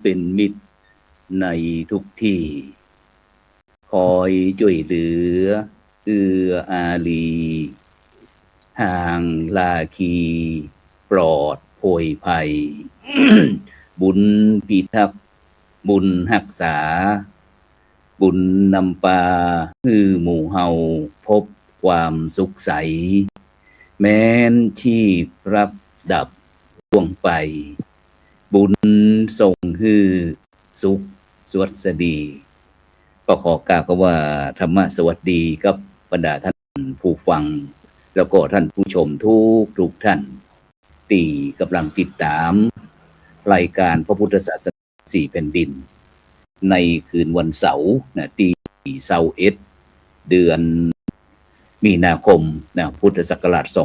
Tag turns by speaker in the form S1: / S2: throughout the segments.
S1: เป็นมิตรในทุกที่คอยช่วยเหลือเอื้ออารีห่างลาคีปลอดโผยภัย บุญพิทักษ์บุญรักษาบุญนำปาฮือหมู่เฮาพบความสุขใสแม้นชีพรับดับล่วงไปบุญส่งฮือสุขสวัสดีก็ขอกล่าวคำว่าธรรมะสวัสดีกับบรรดาท่านผู้ฟังแล้วก็ท่านผู้ชมทุกท่านที่กำลังติดตามรายการพระพุทธศาสนาสี่แผ่นดินในคืนวันเสาร์ที่21เดือนมีนาคมพุทธศักราช2569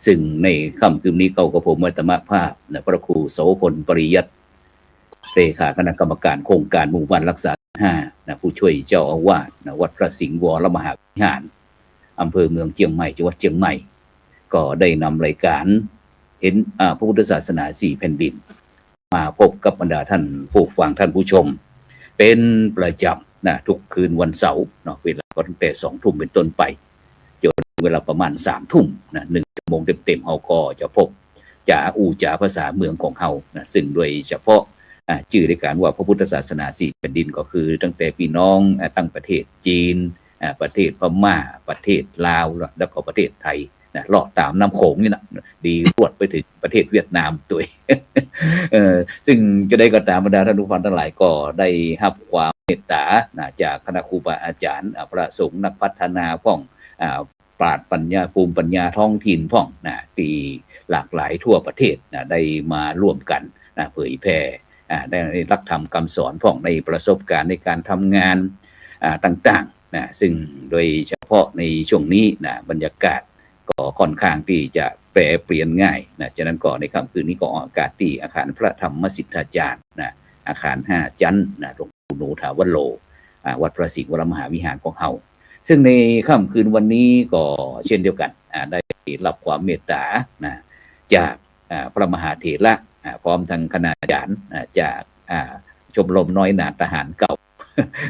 S1: ซึ่งในค่ำคืนนี้เก่ากับผมอัตมภาพพระครูโสพลปริยัติเลขาคณะกรรมการโครงการหมู่บ้านรักษา5ผู้ช่วยเจ้าอาวาสวัดพระสิงห์วรมหาวิหารอำเภอเมืองเชียงใหม่จังหวัดเชียงใหม่ก็ได้นำรายการเห็นพระพุทธศาสนาสี่แผ่นดินมาพบกับบรรดาท่านผู้ฟังท่านผู้ชมเป็นประจำทุกคืนวันเสาร์เวลาก็ตั้งแต่20:00 นเป็นต้นไปจนเวลาประมาณ3 ทุ่ม1 ชั่วโมงเต็มๆเฮาก็จะพบจ่าจ่าภาษาเมืองของเฮาซึ่งโดยเฉพาะชื่อในการว่าพระพุทธศาสนาสี่แผ่นดินก็คือตั้งแต่พี่น้องตั้งประเทศจีนประเทศพม่าประเทศลาวแล้วก็ประเทศไทยเลาะตามน้ำโขงนี่นะดีรวดไปถึงประเทศเวียดนามตัวซึ่งจะได้ก็ตามบรรดาท่านผู้ฟังทั้งหลายก็ได้รับความเมตตาจากคณะครูบาอาจารย์พระสงฆ์นักพัฒนาพ่องปราชญ์ปัญญาภูมิปัญญาท้องถิ่นพ่องที่หลากหลายทั่วประเทศได้มาร่วมกันเผยแพร่ได้รักธรรมคำสอนพ่องในประสบการณ์ในการทำงานต่างๆซึ่งโดยเฉพาะในช่วงนี้บรรยากาศก็ค่อนข้างที่จะแปรเปลี่ยนง่ายฉะนั้นก็ในค่ำคืนนี้ก็ออกอากาศที่อาคารพระธรรมสิทธาจารย์อาคาร5ชั้นหลวงปู่หนูถาวโรวัดพระสิงห์วรมหาวิหารของเฮาซึ่งในค่ำคืนวันนี้ก็เช่นเดียวกันได้รับความเมตตาจากพระมหาเถระพร้อมทั้งคณาจารย์จากชมรมน้อยนาทหารเก่า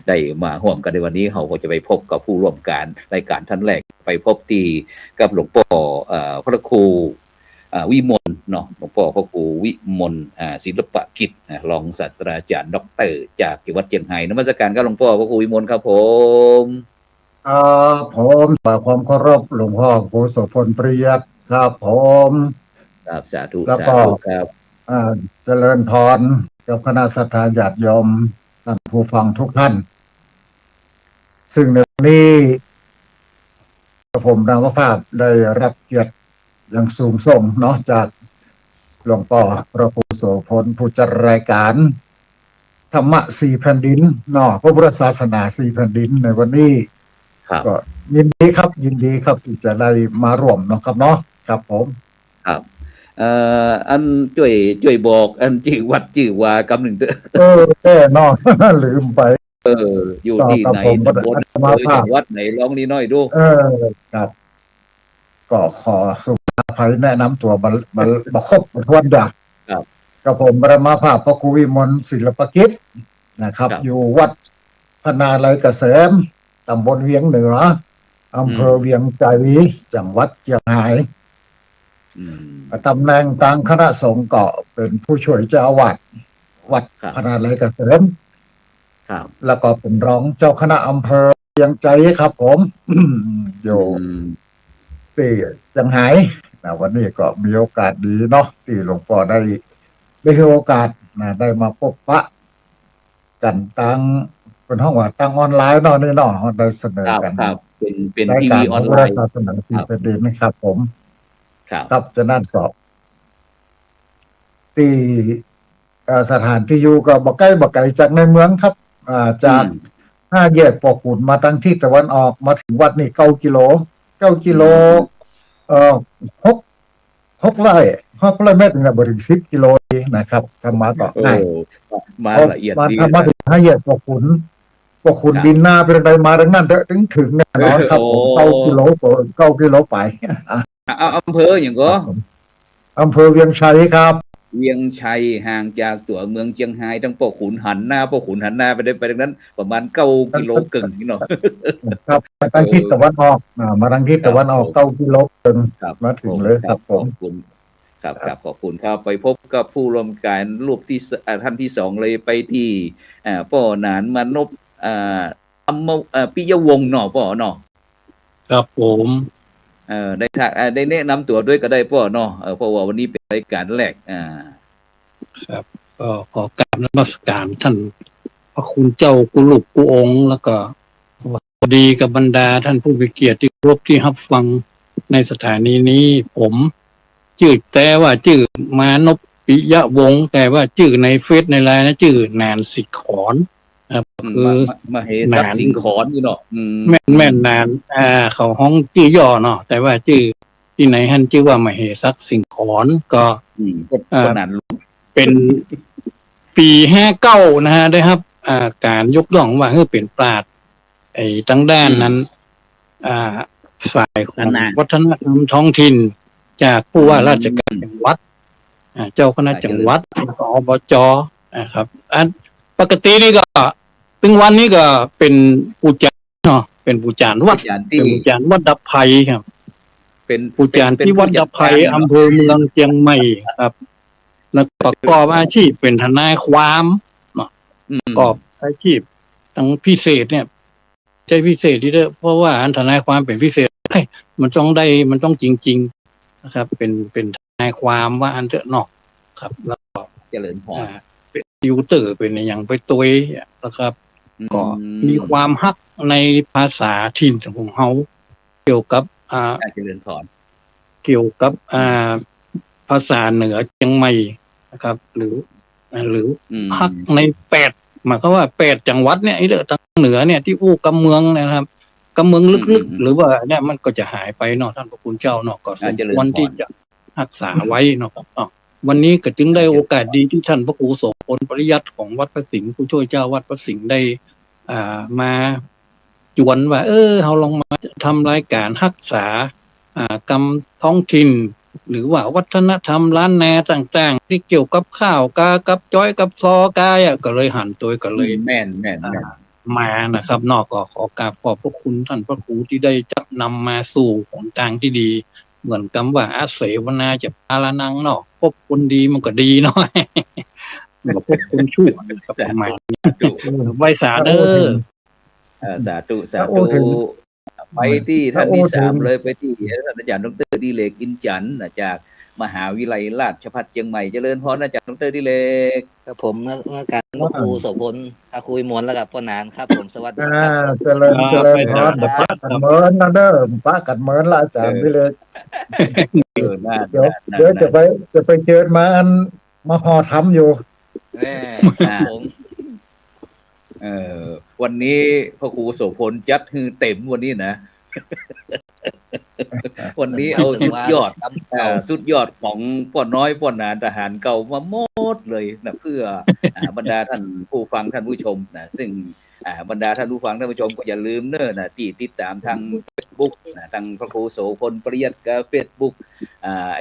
S1: ได้มาร่วมกันในวันนี้เราก็จะไปพบกับผู้ร่วมการรายการท่านแรกไปพบที่กับหลวงพ่อพระครูวิมลหลวงพ่อพระครูวิมลศิลปกิจรองศาสตราจารย์ดร.จากจังหวัดเชียงรายนมัสการครับหลวงพ่อพระครูวิมลครับผม
S2: ผมฝากความเคารพหลวงพ่อครูโสพลปริยัติครับผม
S1: ครับสาธุสาธุครับ
S2: เจริญพรกับคณะศรัทธาญาติโยมท่านผู้ฟังทุกท่านซึ่งในวันนี้ผมนางวภาพได้รับเกียรติอย่างสูงส่งจากหลวงพ่อพระครูโสพลผู้จัดรายการธรรมะสี่แผ่นดินพระพุทธศาสนาสี่แผ่นดินในวันนี้ก็ยินดีครับที่จะได้มาร่วมครับครับผม
S1: ครับอันช่วยบอกอันชื่อวัดชื่อวากำหนึ่ง
S2: แน่ลืมไป
S1: อยู่ที่ไหนตำบลจังหวัดไหนลองนี้น้อยดู
S2: ครับก็ขอสุภาพแนะนำตัวมาครบทวนจ้ะ
S1: ครับ
S2: กับผมบรมภาพพระครูวิมลศิลปกิจนะครับอยู่วัดพนาลัยเกษมตำบลเวียงเหนืออำเภอเวียงใจจังหวัดเชียงรายตำแหน่งทางคณะสงฆ์ก็เป็นผู้ช่วยเจ้าอาวาสวัดพนาลัยเกษมแล้วก็เป็นรองเจ้าคณะอำเภอเวียงใจครับผมอยู่ที่เชียงรายวันนี้ก็มีโอกาสดีที่หลวงพ่อได้ให้โอกาสได้มาพบปะกันตั้งเป็นห้องว่าตั้งออนไลน์นี่ได้เสนอกัน
S1: เป็นทีวีออนไลน์
S2: ศาสนาสี่แผ่นดินนะครับผมครับจะนั่นสอบที่สถานที่อยู่ก็บ่ใกล้จากในเมืองครับจาก5 แยกปอขุนมาทางทิศตะวันออกมาถึงวัดนี่9 กิโล6 ไร่เมตรบ่ถึง10 กิโลนะครับธรรมะก็ง่าย
S1: มาละเอียด
S2: ดีมาถึง5 แยกปอขุนดินหน้าเป็นไปมาดังนั้นถึงแน่นอนครับ9 กิโลไป
S1: อำเภออย่างก็
S2: อำเภอเวียงชัยครับ
S1: เวียงชัยห่างจากตัวเมืองเชียงไฮ้ทั้งพ่อขุนหันหน้าไปได้ไปดังนั้นประมาณ9 กิโลกึ่งนี่เนาะ
S2: ครับมาทางทิศตะวันออกมาทางทิศตะวันออก9 กิโลถึงมาถึงเลยครับผม
S1: ขอบคุณครับขอบคุณครับไปพบกับผู้ร่วมการรูปที่ท่านที่สองเลยไปที่ป้อหนานมานพปิยวงศ์เนาะป้อเนาะ
S3: ครับผม
S1: ได้แนะนำตัวด้วยก็ได้ป้อเนาะเพราะว่าวันนี้เป็นรายการแรก
S3: ครับก็ขอกราบนมัสการท่านพระคุณเจ้ากุลุกกุองค์แล้วก็สวัสดีกับบรรดาท่านผู้มีเกียรติที่เคารพที่รับฟังในสถานีนี้ผมชื่อแต่ว่าชื่อมานพปิยวงศ์แต่ว่าชื่อในเฟซในไลน์นะชื่อนานสิขอนครับคือ
S1: มเหสักสิงขอนนี่เนาะ
S3: แม่นนานเขาห้องชื่อย่อเนาะแต่ว่าชื่อที่ไหนท่านชื่อว่ามเหสักสิงขอนก็
S1: นาน
S3: เป็นปี59นะฮะได้ครับการยกย่องว่าเป็นปราชญ์ไอ้ทั้งด้านนั้นฝ่ายของวัฒนธรรมท้องถิ่นจากผู้ว่าราชการจังหวัดเจ้าคณะจังหวัดแล้วก็อบจครับปกตินี่ก็ถึงวันนี้ก็เป็นผู้จารเนาะเป็นผู้จารวัดเป็นผู้จารวัดดับไผ่ครับเป็นผู้จารที่วัดดับไผ่อำเภอเมืองเชียงใหม่ครับแล้วประกอบอาชีพเป็นทนายความเนาะประกอบอาชีพทั้งพิเศษเนี่ยใช่พิเศษที่เด้อเพราะว่าทนายความเป็นพิเศษมันต้องจริงๆนะครับเป็นทนายความว่าอันเถอะเนาะครับแล้วก็
S1: เจริญพร
S3: เป็นยูเตอร์เป็นอย่างไปตัวนะครับก็มีความฮักในภาษาถิ่นของเฮาเกี่ยวกับ
S1: เจริญพร
S3: เกี่ยวกับภาษาเหนือเชียงใหม่นะครับหรือฮักใน8หมายความว่า8จังหวัดเนี่ยไอ้ทางเหนือเนี่ยที่อู้กำเมืองนะครับกำเมืองลึกๆหรือว่าเนี่ยมันก็จะหายไปเนาะท่านพระคุณเจ้าเนาะก็สมควรที่จะรักษาไว้เนาะครับวันนี้ก็จึงได้โอกาสดีที่ท่านพระครูโสพลปริยัติของวัดพระสิงห์ผู้ช่วยเจ้าวัดพระสิงห์ได้มาจวนว่าเฮาลองมาทำรายการรักษากรรมท้องถิ่นหรือว่าวัฒนธรรมล้านนาต่างๆที่เกี่ยวกับข้าวกากับจ้อยกับซอกาก็เลยหันตัวก็เลย
S1: แม่น
S3: มานะครับนอกก็ขอกราบขอบพระคุณท่านพระครูที่ได้จับนำมาสู่หนทางที่ดีเหมือนคำว่าอาเสวนาจะพาละนังเนาะพบคนดีมันก็ดีเนาะพบคนชั่วสมัยไว้สาเด้อ
S1: สาธุไปที่ท่านที่3เลยไปที่ท่านอาจารย์ดร.ดิเลกอินจันทร์จากมหาวิทยาลัยราชภัฏเชียงใหม่เจริญพรอาจารย์ดร.ดิเลก
S4: ครับผมเมื่อการพระครูโสพลอาคุยมนแล้วกับพ่อนานครับผมสวัสดีครับ
S2: เจริญพรป้ากันเมินนะเด้อป้ากันเมินละอาจารย์ดิเลกเดี๋ยวจะไปเจอมาหอทำอยู่
S1: วันนี้พระครูโสพลจัดฮือเต็มวันนี้นะ วันนี้เอาสุดยอดของป้อน้อยป้อหนาทหารเก่ามาหมดเลยนะเพื่อบรรดาท่านผู้ฟังท่านผู้ชมนะซึ่งบรรดาท่านผู้ฟังท่านผู้ชมก็อย่าลืมเนอะนะที่ติดตามทาง Facebook นะทางพระครูโสพลปริยัติกับ Facebook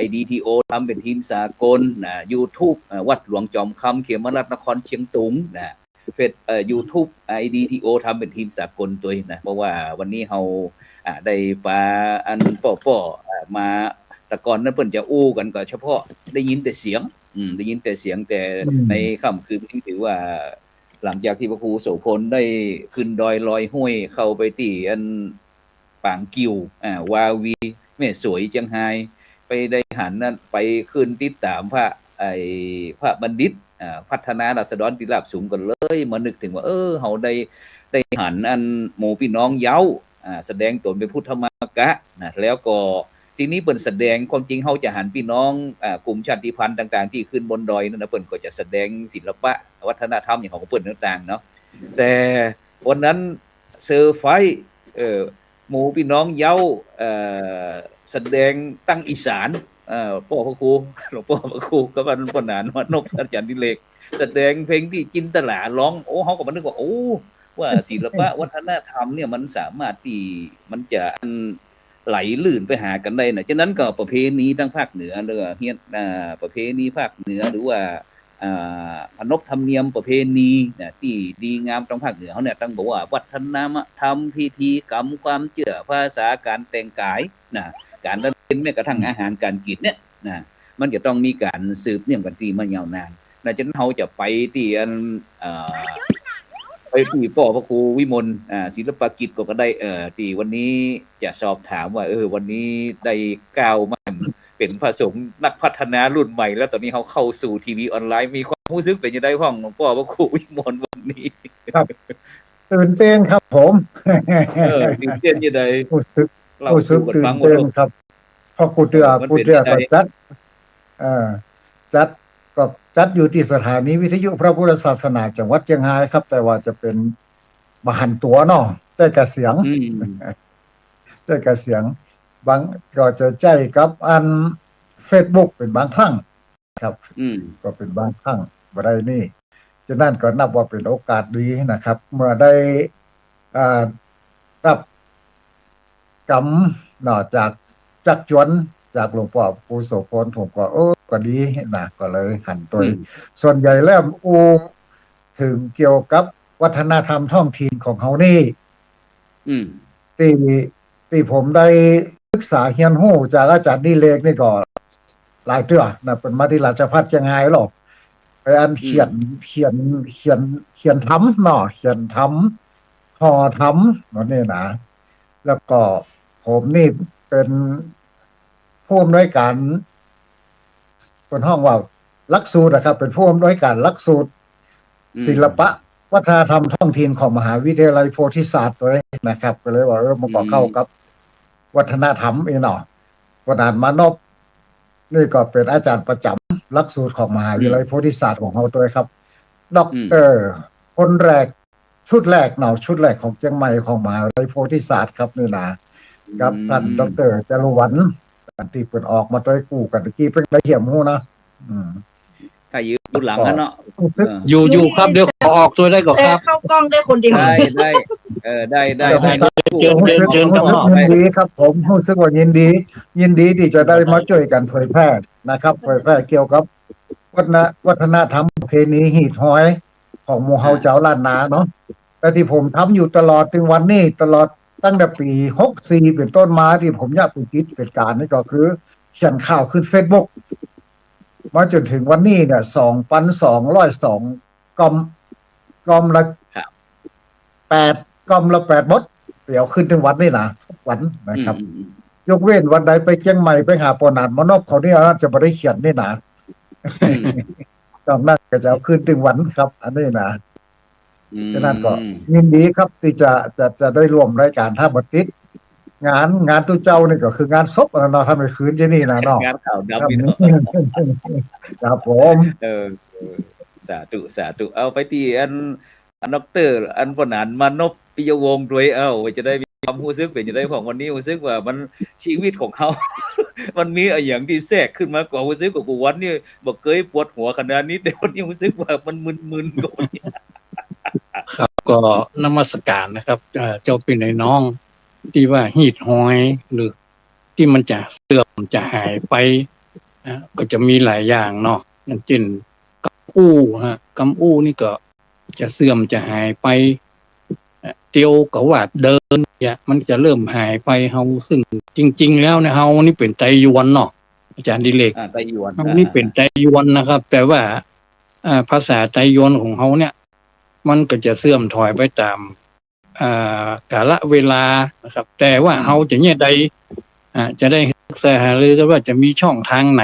S1: IDTO ทำเป็นทีมสากลนะ YouTube วัดหลวงจอมคำเขมราชนครเชียงตุงนะYouTube IDTO ทำเป็นทีมสากลตัวนะเพราะว่าวันนี้เราได้ปาอันป้อมาแต่ก่อนนั้นเพิ่นจะอู้กันก็เฉพาะได้ยินแต่เสียงแต่ในค่ำคืนนี้ถือว่าหลังจากที่พระครูโสพลได้ขึ้นดอยลอยห้วยเข้าไปที่อันปางกิววาวีแม่สวยเชียงไฮ้ไปได้หันนั้นไปขึ้นติดตามพระบัณฑิตพัฒนาราษฎรที่ราบสูงกันเลยมานึกถึงว่าเฮาได้หันอันหมู่พี่น้องเย้าแสดงตนเป็นพุทธมากะนะแล้วก็ทีนี้เปิ้นแสดงความจริงเฮาจะหันพี่น้องกลุ่มชาติพันธุ์ต่างๆที่ขึ้นบนดอยนั่นนะเปิ้นก็จะแสดงศิลปะวัฒนธรรมอย่างของเปิ้นต่างๆเนาะแต่วันนั้นเซอร์ไพรส์หมู่พี่น้องเย้าแสดงตั้งอีสานพ่อพระครูหลวงพ่อพระครูก็ว่าพ่อหนานนพอาจารย์ดิเลกแสดงเพลงที่จินตลาร้องเฮาก็มานึกว่าว่าศิลปะวัฒนธรรมเนี่ยมันสามารถที่มันจะ ไหลลื่นไปหากันได้นะฉะนั้นก็ประเพณีทั้งภาคเหนือเลยเฮียนประเพณีภาคเหนือหรือว่าขนบธรรมเนียมประเพณีนะที่ดีงามทางภาคเหนือเขาเนี่ยต้องบอกว่าวัฒนธรรมพิธีกรรมความเชื่อภาษาการแต่งกายนะการเล่นแม้กระทั่งอาหารการกินเนี่ยนะมันจะต้องมีการสืบเนื่องกันที่มายาวนานนะฉะนั้นเราจะไปที่ไปที่พ่อพระครูวิมลศิลปกิจก็ได้ที่วันนี้จะสอบถามว่าวันนี้ได้ก้าวมาเป็นพระสงฆ์นักพัฒนารุ่นใหม่แล้วตอนนี้เขาเข้าสู่ทีวีออนไลน์มีความรู้สึกเป็นยังไงพ่องพ่อพระครูวิมลวันนี้
S2: ครับตื่นเต้นครับผม
S1: ตื่นเต้นยังไง
S2: รู้สึก
S1: เรา
S2: รู้สึก
S1: สู่กัน
S2: ตื่
S1: ฟั
S2: น
S1: งหมด
S2: เต้น
S1: ลูก
S2: ครับเพราะกูเตือ
S1: มัน
S2: กู
S1: เป็น
S2: เตือ
S1: ยังไง
S2: ก็จัดก็จัดอยู่ที่สถานีวิทยุพระพุทธศาสนาจังหวัดเชียงรายครับ แต่ว่าจะเป็นมหันต์ตัวเนาะแต่กระเสียง แต่กระเสียงบางก็จะใจกับอัน Facebook เป็นบางครั้งครับ ก็เป็นบางครั้งบ่ได้นี่ฉะนั้นก็นับว่าเป็นโอกาสดีนะครับ เมื่อได้รับกรรมเนาะจากจักจวนจากหลวงพ่อปู่โสพลผมก็ก็ดีนะก็เลยหันตัวส่วนใหญ่แล้วถึงเกี่ยวกับวัฒนธรรมท้องถิ่นของเขานี่ที่ผมได้ศึกษาเรียนรู้จากอาจารย์นิเลกนี่ก็หลายเทื่อนะเป็นมาที่ราชภัฏเชียงรายหรอกไปอันเขียนทำเนาะเขียนทำห่อทำนั่นนี่นะแล้วก็ผมนี่เป็นผู้อำนวยการเป็นห้องว่าหลักสูตรนะครับเป็นผู้อำนวยการหลักสูตรศิลปะวัฒนธรรมท้องถิ่นของมหาวิทยาลัยโพธิศาสตร์ด้วยนะครับก็เลยว่ามันก็เข้ากับวัฒนธรรมเนาะวันนั้นมานพนี่ก็เป็นอาจารย์ประจำหลักสูตรของมหาวิทยาลัยโพธิศาสตร์ของเราด้วยครับด็อกเตอร์คนแรกชุดแรกเนาะชุดแรกของเชียงใหม่ของมหาวิทยาลัยโพธิศาสตร์ครับนี่นะกับท่านดร.จารุวรรณที่เปิดออกมาด้วยกู้กันตะกี้เป็นละเอียดหูนะ
S1: ถ้าอยู่หลังนั้นเนาะ
S3: อยู่ครับเดี๋ยวขอออกตัวได้ก่อนครับ
S5: เข้ากล้องได้คนเดียว
S1: ได้ได้
S3: เชิญ
S2: ยินดีครับผมรู้สึกว่ายินดีที่จะได้มาช่วยกันเผยแพร่นะครับเผยแพร่เกี่ยวกับวัฒนธรรมประเพณีหีดห้อยของหมู่เฮาเจ้าล้านนาเนาะแต่ที่ผมทำอยู่ตลอดถึงวันนี้ตลอดตั้งแต่ปี64เป็นต้นมาที่ผมอยากเป็นกิจเป็นการนี่ก็คือเขียนข่าวขึ้น Facebook มาจนถึงวันนี้เนี่ย 2,202 กอมละ8 กอมละ8บดเดี๋ยวขึ้นถึงวันนี้นะทุกวันนะครับยกเว้นวันใดไปเชียงใหม่ไปหาปอนันมานอบเขานี่จะบ่ได้เขียนนี่นะตอนนั้นก็จะเอาขึ้นถึงวันครับอันนี้นะฉะนั้นก็ยินดีครับที่จะได้ร่วมรายการถ้าบ่ติดงานตู้เจ้านี่ก็คืองานศพเนาะทำให้คืนที่นี่นะเนาะ
S1: งานข่าวดำนี่เนาะ
S2: ครับผม
S1: สาธุเอาไปที่อันดอกเตอร์อันปนานมานพปิยวงศ์ด้วยจะได้มีความรู้สึกเป็นจะได้ของวันนี้รู้สึกว่ามันชีวิตของเขามันมีอย่างที่แทรกขึ้นมากว่ารู้สึกว่ากูวันนี้บ่เคยปวดหัวขนาดนี้แต่วันนี้รู้สึกว่ามันมึนๆกว่าวันนี้
S3: ครับก็นมัสการนะครับเจ้าพี่น้องที่ว่าหีดห้อยหรือที่มันจะเสื่อมจะหายไปก็จะมีหลายอย่างเนาะอย่างเช่นกำอู้นี่ก็จะเสื่อมจะหายไปเตียวกวาดเดินเนี่ยมันจะเริ่มหายไปเฮาซึ่งจริงๆแล้วเนี่ยเฮานี่เป็นไตยวนเนาะอาจารย์ดิเลก
S1: ไตยวน
S3: เฮานี่เป็นไตยวนนะครับแต่ว่าภาษาไตยวนของเฮาเนี่ยมันก็จะเสื่อมถอยไปตามกาลเวลานะครับแต่ว่าเฮาจะเนี่ยใดจะได้ศึกษาหารือกันว่าจะมีช่องทางไหน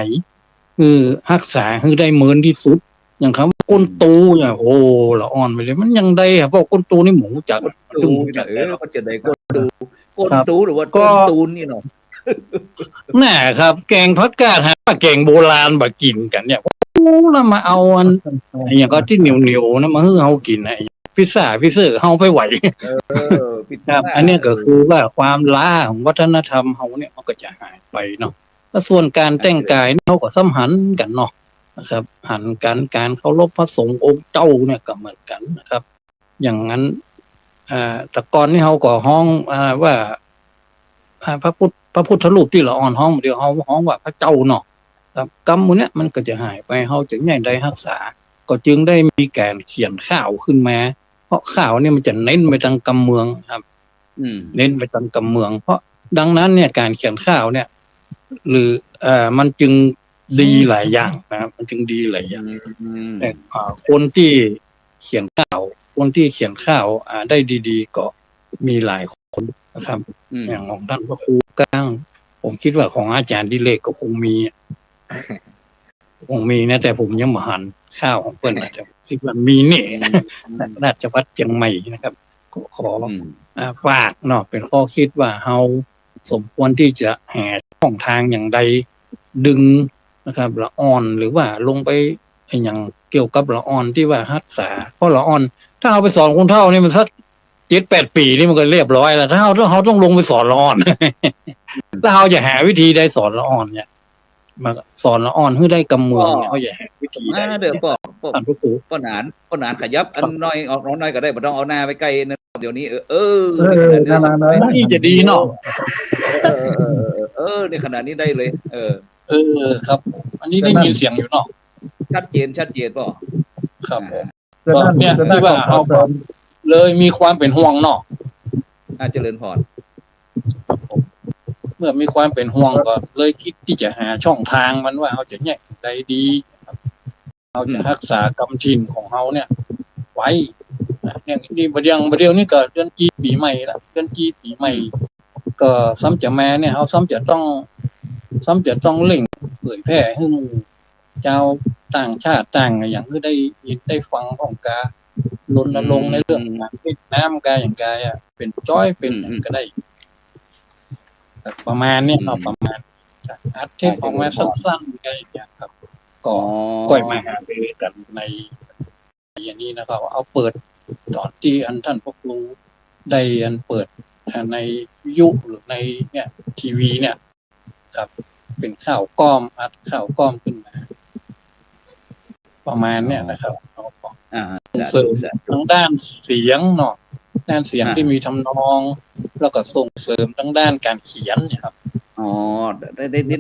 S3: คือรักษาให้ได้เหมือนที่สุดอย่างคำก้นตูเนี่ยโอ้ละอ่อนไปเลยมันยังได้ครับเพราะก้นตูนี่หมูจาก
S1: ตูมันจะได้ก้นตูหรือว่าก้นตูนนี่เนาะ
S3: น่ะครับแกงผักกาดฮะแกงโบราณบ่กินกันเนี่ยโอ้แล้วมาเอาอันอย่างก็ที่เหนียวๆนะมาให้เฮากินพิซซ่าพิเศษเฮาไปไหวครับอันนี้ก็คือว่าความล้าของวัฒนธรรมเฮาเนี่ยมันก็จะหายไปเนาะแล้วส่วนการแต่งกายเฮาก็สัมหันกันเนาะนะครับหันกันการเคารพพระสงฆ์องค์เจ้าเนี่ยก็เหมือนกันนะครับอย่างนั้นแต่ก่อนนี่เฮาก็ฮ้องว่าพระพุทธ พระพุทธรูปที่ละอ่อนห้องเดียวเฮาห้องว่าพระเจ้าเนาะครับกรรมพวกเนี้ยมันก็จะหายไปเฮาจะใหญ่ได้รักษาก็จึงได้มีการเขียนข่าวขึ้นมาเพราะข่าวเนี่ยมันจะเน้นไปทางกำเมืองครับเน้นไปทางกำเมือง เพราะดังนั้นเนี่ยการเขียนข่าวเนี่ยหรือมันจึงดีหลายอย่างนะครับมันจึงดีหลายอย่างแต่คนที่เขียนข่าวได้ดีๆก็มีหลายคนนะครับอย่างของท่านพระครูก้างผมคิดว่าของอาจารย์ดิเลกก็คงมีนะแต่ผมยังไม่หันข้าวของเพิ่นนะแต่คิดว่ามีนี่ราชวัฒน์เชียงใหม่นะครับก็ขอฝากเนาะเป็นข้อคิดว่าเฮาสมควรที่จะหาช่องทางอย่างใดดึงนะครับละอ่อนหรือว่าลงไปอย่างเกี่ยวกับละอ่อนที่ว่ารักษาเพราะละอ่อนถ้าเอาไปสอนคนเฒ่านี่มันสัก 7-8 ปีนี่มันก็เรียบร้อยแล้วถ้าเขาต้องลงไปสอนละอ่อน ถ้าเขาจะหาวิธีได้สอนละอ่อนเนี่ยมาสอนละอ่อนให้ได้กำเมืองเนี่ยเขาจะหาวิธีได้
S1: เด้อป้อนานขยับอันน้อยออกน้อยก็ได้บ่ต้องเอาหน้าไปใกล้นะเดี๋ยวนี้
S3: นี่จะดีเนาะ
S1: ในขณะนี้ได้เลย
S3: ครับอันนี้ได้ยินเสียงอยู่เนาะ
S1: ชัดเจนป่ะ
S3: ครับก็เนี่ยที่ว่าเอาเลยมีความเป็นห่วงเนาะ
S1: เจริญพร
S3: เมื่อมีความเป็นห่วงก็เลยคิดที่จะหาช่องทางมันว่าเขาจะแยกได้ดีเราจะรักษากรรมถิ่นของเขาเนี่ยไว้อย่างนี้ประเดี๋ยวนี้ก็เดือนจีปีใหม่ละเดือนจีปีใหม่ก็ซ้ำจะแม่เนี่ยเขาซ้ำจะต้องเล่งเผยแพร่ให้หมู่เจ้าต่างชาติต่างอย่างที่ได้ยินได้ฟังของการณรงค์ในเรื่องการพิจารณากายอย่างกายเป็นจ้อยเป็นก็ได้ประมาณนี้เนาะประมาณอัดเทปออกมาสั้นๆกันอย่างครับก็ก้อยมาหารือกันในอย่างนี้นะครับเอาเปิดตอนที่อันท่านพวกรู้ได้อันเปิดในยุหรือในเนี่ยทีวีเนี่ยครับเป็นข่าวก้อมอัดข่าวก้อมขึ้นมาประมาณเนี่ยนะครับเสริมทางด้านเสียงเนาะด้านเสียงที่มีทำนองแล้วก็ส่งเสริมทางด้านการเขียนเนี่ยครับ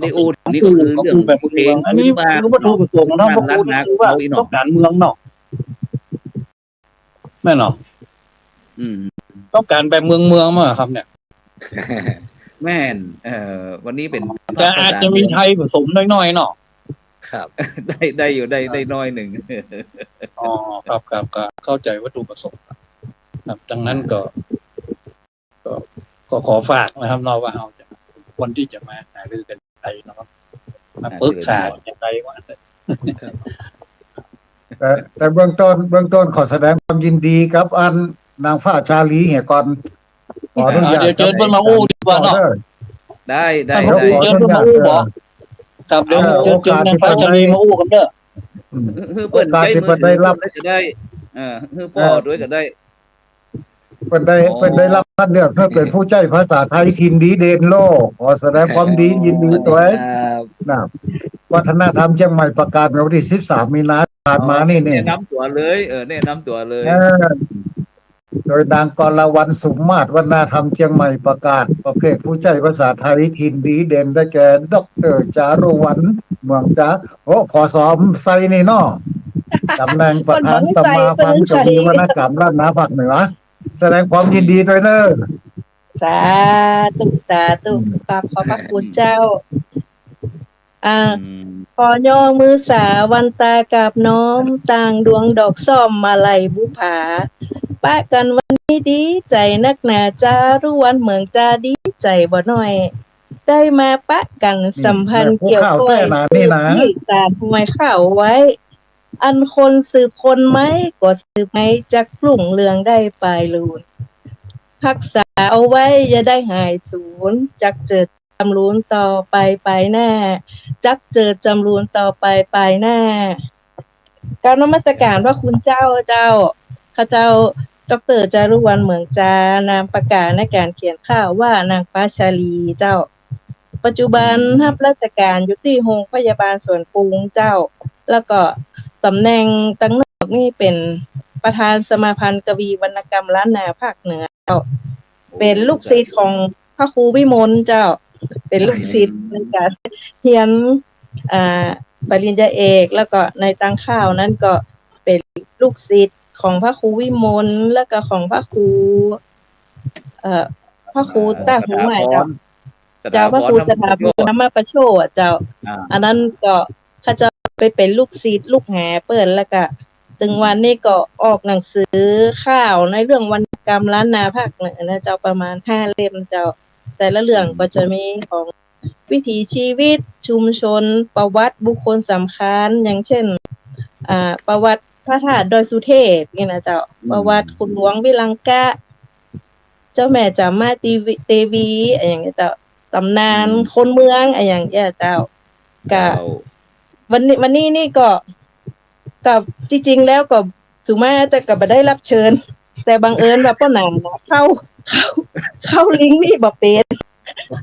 S1: ได้อู้นี่ก็คือเรื่อง
S3: แบบเพลงอันนี้คือวัตถุประสงค์ของท่านพวกคุณคือว่าต้องการเมืองเนาะแม่เนาะต้องการแบบเมืองมาครับเนี่ย
S1: แม่นวันนี้เป็น
S3: แต่อาจจะมีไทยผสมน้อยๆเนาะ
S1: ครับได้อยู่ได้น้อยหนึ่ง
S3: ครับก็เข้าใจวัตถุประสงค์ครับดังนั้นก็ขอฝากนะครับเราว่าเราจะควรที่จะมาหารือกันไทยเนาะมาปรึกษาอย่างไรว่า
S2: แต่เบื้องต้นขอแสดงความยินดีกับอันนางฟ้าชาลีเหี่ยก่อน
S3: ขออนุญาตเดี๋ยวเชิญเพิ่นมาอู้ดีกว่าเนาะ
S1: ได้
S3: เชิญเพิ่นมาอู้บ่ครับเดี๋ยวเชิญนางฟ้าชาลีมาอู้กันเด้อ
S1: เปิดใจมือได้รับก็ได้พ่อด้วยก็ได้
S2: เพิ่นได้รับคัดเลือกเพื่อเป็นผู้ใช้ภาษาไทยถิ่นดีเด่นโลกขอแสดงความดียินดีด้วยนะวัฒนธรรมเชียงใหม่ประกาศในวันที่13มีนาคมผ่านมานี่
S1: แนะนำตัวเลยแนะนำตัวเลย
S2: โดยนางกรวรรณสุมมาตรวัฒนธรรมเชียงใหม่ประกาศประเภทผู้ใช้ภาษาไทยถิ่นดีเด่นได้แก่ดร.จารุวรรณเมืองจ้าขอสอมใส่นี่เนาะตำแหน่งประธานสมาพันธ์กวีวรรณกรรมล้านนาภาคเหนือแสดงความยินดีด้วยเนอะ
S5: สาธุขอบพระคุณเจ้าขอย่อมือสาวันตากับน้อมต่างดวงดอกซ่อมมาลัยบุภาปะกันวันนี้ดีใจนักหนาจารุวันเมืองจาดีใจบ่น้อยได้มาปะกันสัมพันธ์เกี่ยวก้อยที่สารหวยข่าวไว้อันคนสืบคนไหมก็สืบไหมจักกลุ่งเรืองได้ปลายลูนรักษาเอาไว้อย่าได้หายสูญจักเจิดจำรูนต่อไปแน่จักเจิดจำรูนต่อไปแน่การนมัสการพระคุณเจ้าข้าเจ้าดร.จารุวรรณเมืองจานามประกาศในการเขียนข่าวว่านางฟ้าชาลีเจ้าปัจจุบันรับราชการอยู่ที่โรงพยาบาลสวนปรุงเจ้าแล้วก็ตำแหน่งตั้งนอกนี่เป็นประธานสมาพันธ์กวีวรรณกรรมล้านนาภาคเหนือเจ้าเป็นลูกศิษย์ของพระครูวิมลเจ้า เป็นลูกศิษย์ในการเรียนอ่าปริญญาเอกแล้วก็ในตังข้าวนั้นก็เป็นลูกศิษย์ของพระครูวิมลแล้วก็ของพระครูพระครูต้าหูใหม่เจ้าพระครูสถาพรธรรมประโชชน์เจ้าอันนั้นก็เขาจะไปเป็นลูกศิษย์ลูกหาเปิ้นแล้วก็ถึงวันนี้ก็ออกหนังสือข่าวในเรื่องวรรณกรรมล้านนาภาคเหนือนะเจ้าประมาณ5 เล่มเจ้าแต่ละเรื่องก็จะมีของวิถีชีวิตชุมชนประวัติบุคคลสำคัญอย่างเช่นประวัติพระธาตุดอยสุเทพนี่นะเจ้าประวัติคุณหลวงวิลังกะเจ้าแม่จามาเตวีอย่างเงี้ยเจ้าตำนานคนเมืองอย่างเงี้ยเจ้าก็วันนี้นี่ก็กับจริงๆแล้วก็สุมาแต่ก็บ่ได้รับเชิญแต่บังเอิญว่าป้าหนังเข้าลิงก์นี่บ่เป็น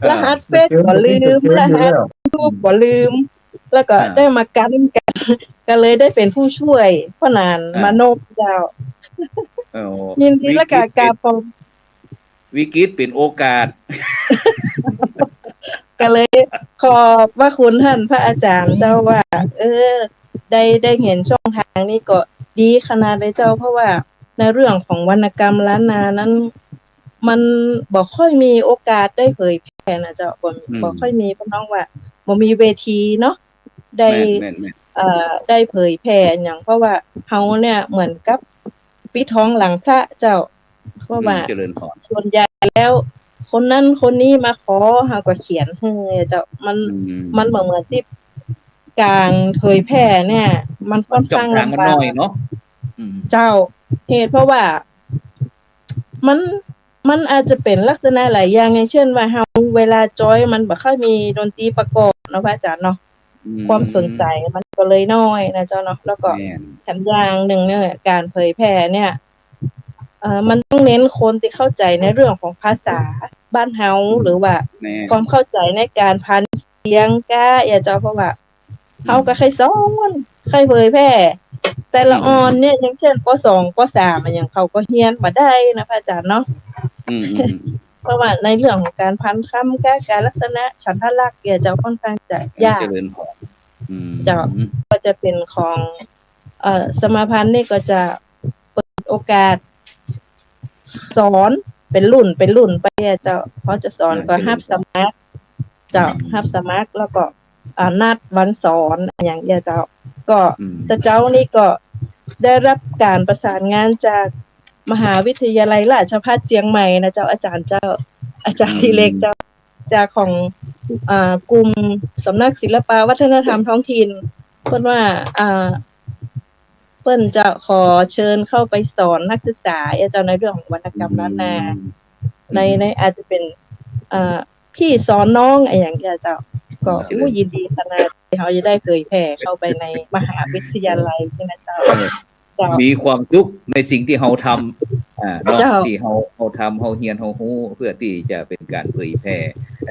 S5: รหัสเฟซก็ลืมรหัสยูทูบก็ลืมแล้วก็ได้มากันก็เลยได้เป็นผู้ช่วยป้าหนันมโนกเจ้ายินดีและก็กราบขอบ
S1: วิกฤตเป็นโอกาส
S5: ก็เลยขอบว่าคุณท่านพระอาจารย์เจ้าว่าได้เห็นช่องทางนี้ก็ดีขนาดเลยเจ้าเพราะว่าในเรื่องของวรรณกรรมล้านนานั้นมันบ่ค่อยมีโอกาสได้เผยแพร่นะเจ้าบ่ค่อยมีพี่น้องว่าบ่มีเวทีเนาะได้เผยแพร่หยังเพราะว่าเฮาเนี่ยเหมือนกับปิดทองหลังพระเจ้าเพราะว่าส่วนใหญ่แล้วคนนั้นคนนี้มาขอเฮาก็เขียนให้เจ้ามันบ่เหมือนที่การเผยแพร่เนี่ยมันค่อนข้างลำบากเนาะเจ้าเหตุเพราะว่ามันอาจจะเป็นลักษณะหลายอย่างอย่างเช่นว่าเฮาเวลาจอยมันบ่ค่อยมีดนตรีประกอบเนาะพระอาจารย์เนาะความสนใจมันก็เลยน้อยนะเจ้าเนาะแล้วก็แถมอย่างหนึ่งเนี่ยการเผยแพร่เนี่ยมันต้องเน้นคนที่เข้าใจในเรื่องของภาษาบ้านเฮาหรือว่าความเข้าใจในการพันเสียงก้าอย่าเจ้าเพราะว่าเฮาก็เคยสอนเคยเผยแพร่แต่ละออนเนี่ยอย่างเช่นป.2 ป.3 อย่างเขาก็เรียนบ่ได้นะพระอาจารย์เนาะเพราะว่าในเรื่องของการพันคำการลักษณะฉันทลักษณ์เนี่ยเจ้าค่อนข้างจะยากเจ้าก็จะเป็นของสมาพันธ์นี่ก็จะเปิดโอกาสสอนเป็นรุ่นไปเจ้าเขาจะสอนก็รับสมัครเจ้ารับสมัครแล้วก็นัดวันสอนอย่างเงี้ยเจ้าก็แต่เจ้านี่ก็ได้รับการประสานงานจากมหาวิทยาลัยราชภัฏเชียงใหม่นะเจ้าอาจารย์ทีเล็กเจ้าจากของกลุ่มสำนักศิลปวัฒนธรรมท้องถิ่นเพิ่นว่าเพิ่นจะขอเชิญเข้าไปสอนนักศึกษาเจ้าในเรื่องของวรรณกรรมล้านนาในอาจจะเป็นพี่สอนน้องอะไรอย่างเงี้ยเจ้าก็ยินดีขนาดที่เขาจะได้เผยแพร่เข้าไปในมหาวิทยาลัยใช่ไหมเจ้า
S1: มีความสุขในสิ่งที่เราทำเนาะที่เราทำเราเรียนเราฮู้เพื่อที่จะเป็นการเผยแพร่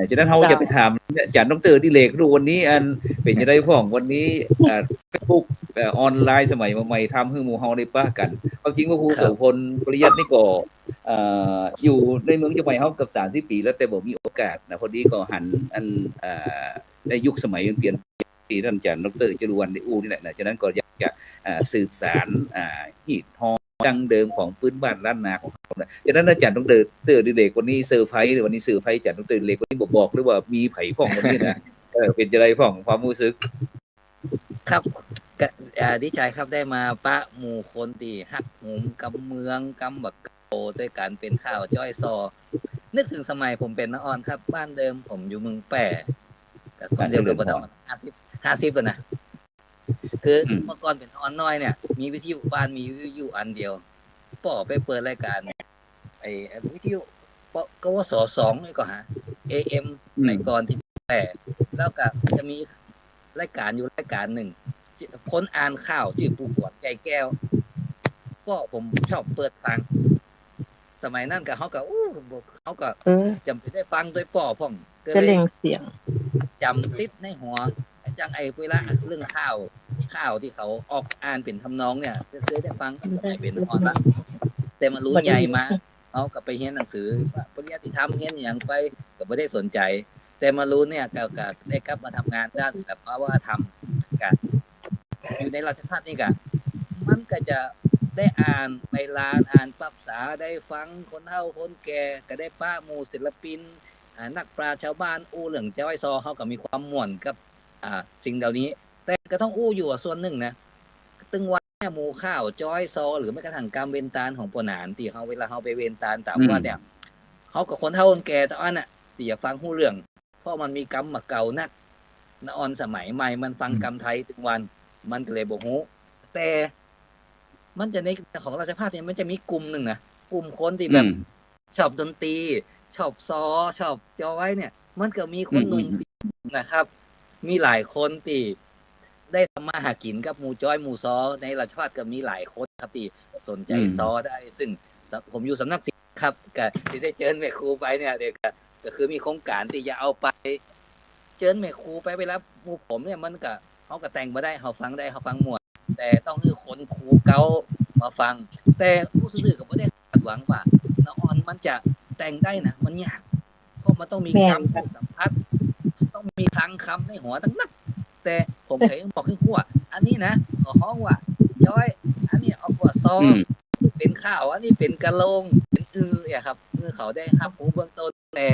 S1: ฉะนั้นเราจะไปถามอาจารย์ดร.ดิเรกดูวันนี้อันเป็นจังได๋พ้องวันนี้Facebook ออนไลน์สมัยใหม่ทำให้หมู่เฮาได้ปะกันความจริงว่าครูโสพลปริยัตินี่ก็อยู่ในเมืองเชียงใหม่เฮากับ30 ปีแล้วแต่บ่มีโอกาสนะพอดีก็หันในยุคสมัยมันเปลี่ยนที่ท่านอาจารย์ดร.จรวนได้อู้นี่แหละนะฉะนั้นก็อยากจะสืบสานฮีตฮอดังเดิมของพื้นบ้านล้านนาของเรานะฉะนั้นอาจารย์ดร.ดิเรกวันนี้เซอร์ไพรส์วันนี้เซอร์ไพรส์อาจารย์ดร.ดิเรกวันนี้บอกหรือว่ามีไผพ้องวันนี้นะเป็นจังได๋พ้องความรู้สึก
S4: ครับดีใจครับได้มาปะหมู่คนที่ฮักหุมกำเมืองกำบักโตด้วยการเป็นข้าวจ้อยซอนึกถึงสมัยผมเป็นน้าอ่อนครับบ้านเดิมผมอยู่เมืองแป่แต่คนเดียวกับประมาณ50แล้วนะคือเมื่อก่อนเป็นอ่อนน้อยเนี่ยมีวิทยุบ้านมีวิทยุอันเดียวป่อไปเปิดรายการไอ้วิทยุกวส2นี่ก็หา AM ในก่อนที่แป่แล้วก็จะมีรายการอยู่รายการหนึ่งคนอ่านข่าวชื่อปู่กวนไก่แก้วก็ผมชอบเปิดฟังสมัยนั้นก็เขาก็จำเป็นได้ฟังโดยป่อพ่อง
S5: ก็เลยเสียง
S4: จำติดในหัวจังเวลาเรื่องข่าวที่เขาออกอ่านเป็นทำนองเนี่ยเคยได้ฟังสมัยเป็นอ่อนละแต่มารู้ใหญ่มาเขาก็ไปเรียนหนังสือว่าปริยัติธรรมเรียนอย่างไปก็ไม่ได้สนใจแต่ แต่มารู้เนี่ยก็ได้กลับมาทำงานด้านศิลปวัฒนธรรมก็อยู่ในราชภัฏนี่ก็มันก็จะได้อ่านไปร้านอ่านปรับษาได้ฟังคนเฒ่าคนแก่ก็ได้ป้าหมู่ศิลปินนักปราชญ์ชาวบ้านอู้เรื่องเจ้าไอ้ซอเฮาก็มีความม่วนกับสิ่งเหล่านี้แต่ก็ต้องอู้อยู่ส่วนหนึ่งนะตึงวันเนี่ยหมู่ข้าวจ้อยซอหรือแม้กระทั่งการเวนตาลของปนานที่เฮาเวลาเฮาไปเวนตาลตามว่าเนี่ยเฮากับคนเฒ่าคนแก่ตะอันน่ะที่อยากฟังฮู้เรื่องเพราะมันมีกรรมมาเก่านักณออนสมัยใหม่มันฟังกรรมไทยตึงวันมันก็เลยบ่ฮู้แต่มันจะในของราชภัฏเนี่ยมันจะมีกลุ่มหนึ่งนะกลุ่มคนที่แบบชอบดนตรีชอบซอชอบจอยเนี่ยมันก็มีคนหนุ่มนะครับ มีหลายคนที่ได้ทำมาหากินกับหมู่จอยหมู่ซอในราชภัฏก็มีหลายคนครับที่สนใจซอได้ซึ่งผมอยู่สำนักศิลป์ครับก็ที่ได้เชิญแม่ครูไปเนี่ยเด็กก็คือมีโครงการที่จะเอาไปเชิญแม่ครูไปรับหมู่ผมเนี่ยมันก็เขาก็แต่งมาได้เขาฟังได้เขาฟังหมดแต่ต้องคือคนครูเก่ามาฟังแต่ผู้สื่อก็ไม่ได้คาดหวังว่าน้องออนมันจะแต่งได้นะมันยากเพราะมันต้องมีกรรมสัมพัทธ์ต้องมีทางคำในหัวทั้งนั้นแต่ผมเคยบอกขึ้นว่าอันนี้นะขอห้องว่าย้อยอันนี้เอาว่าซอนี่เป็นข้าวอันนี้เป็นกะโลงเป็นครับเขาได้รับรู้เบื้องต้นแต่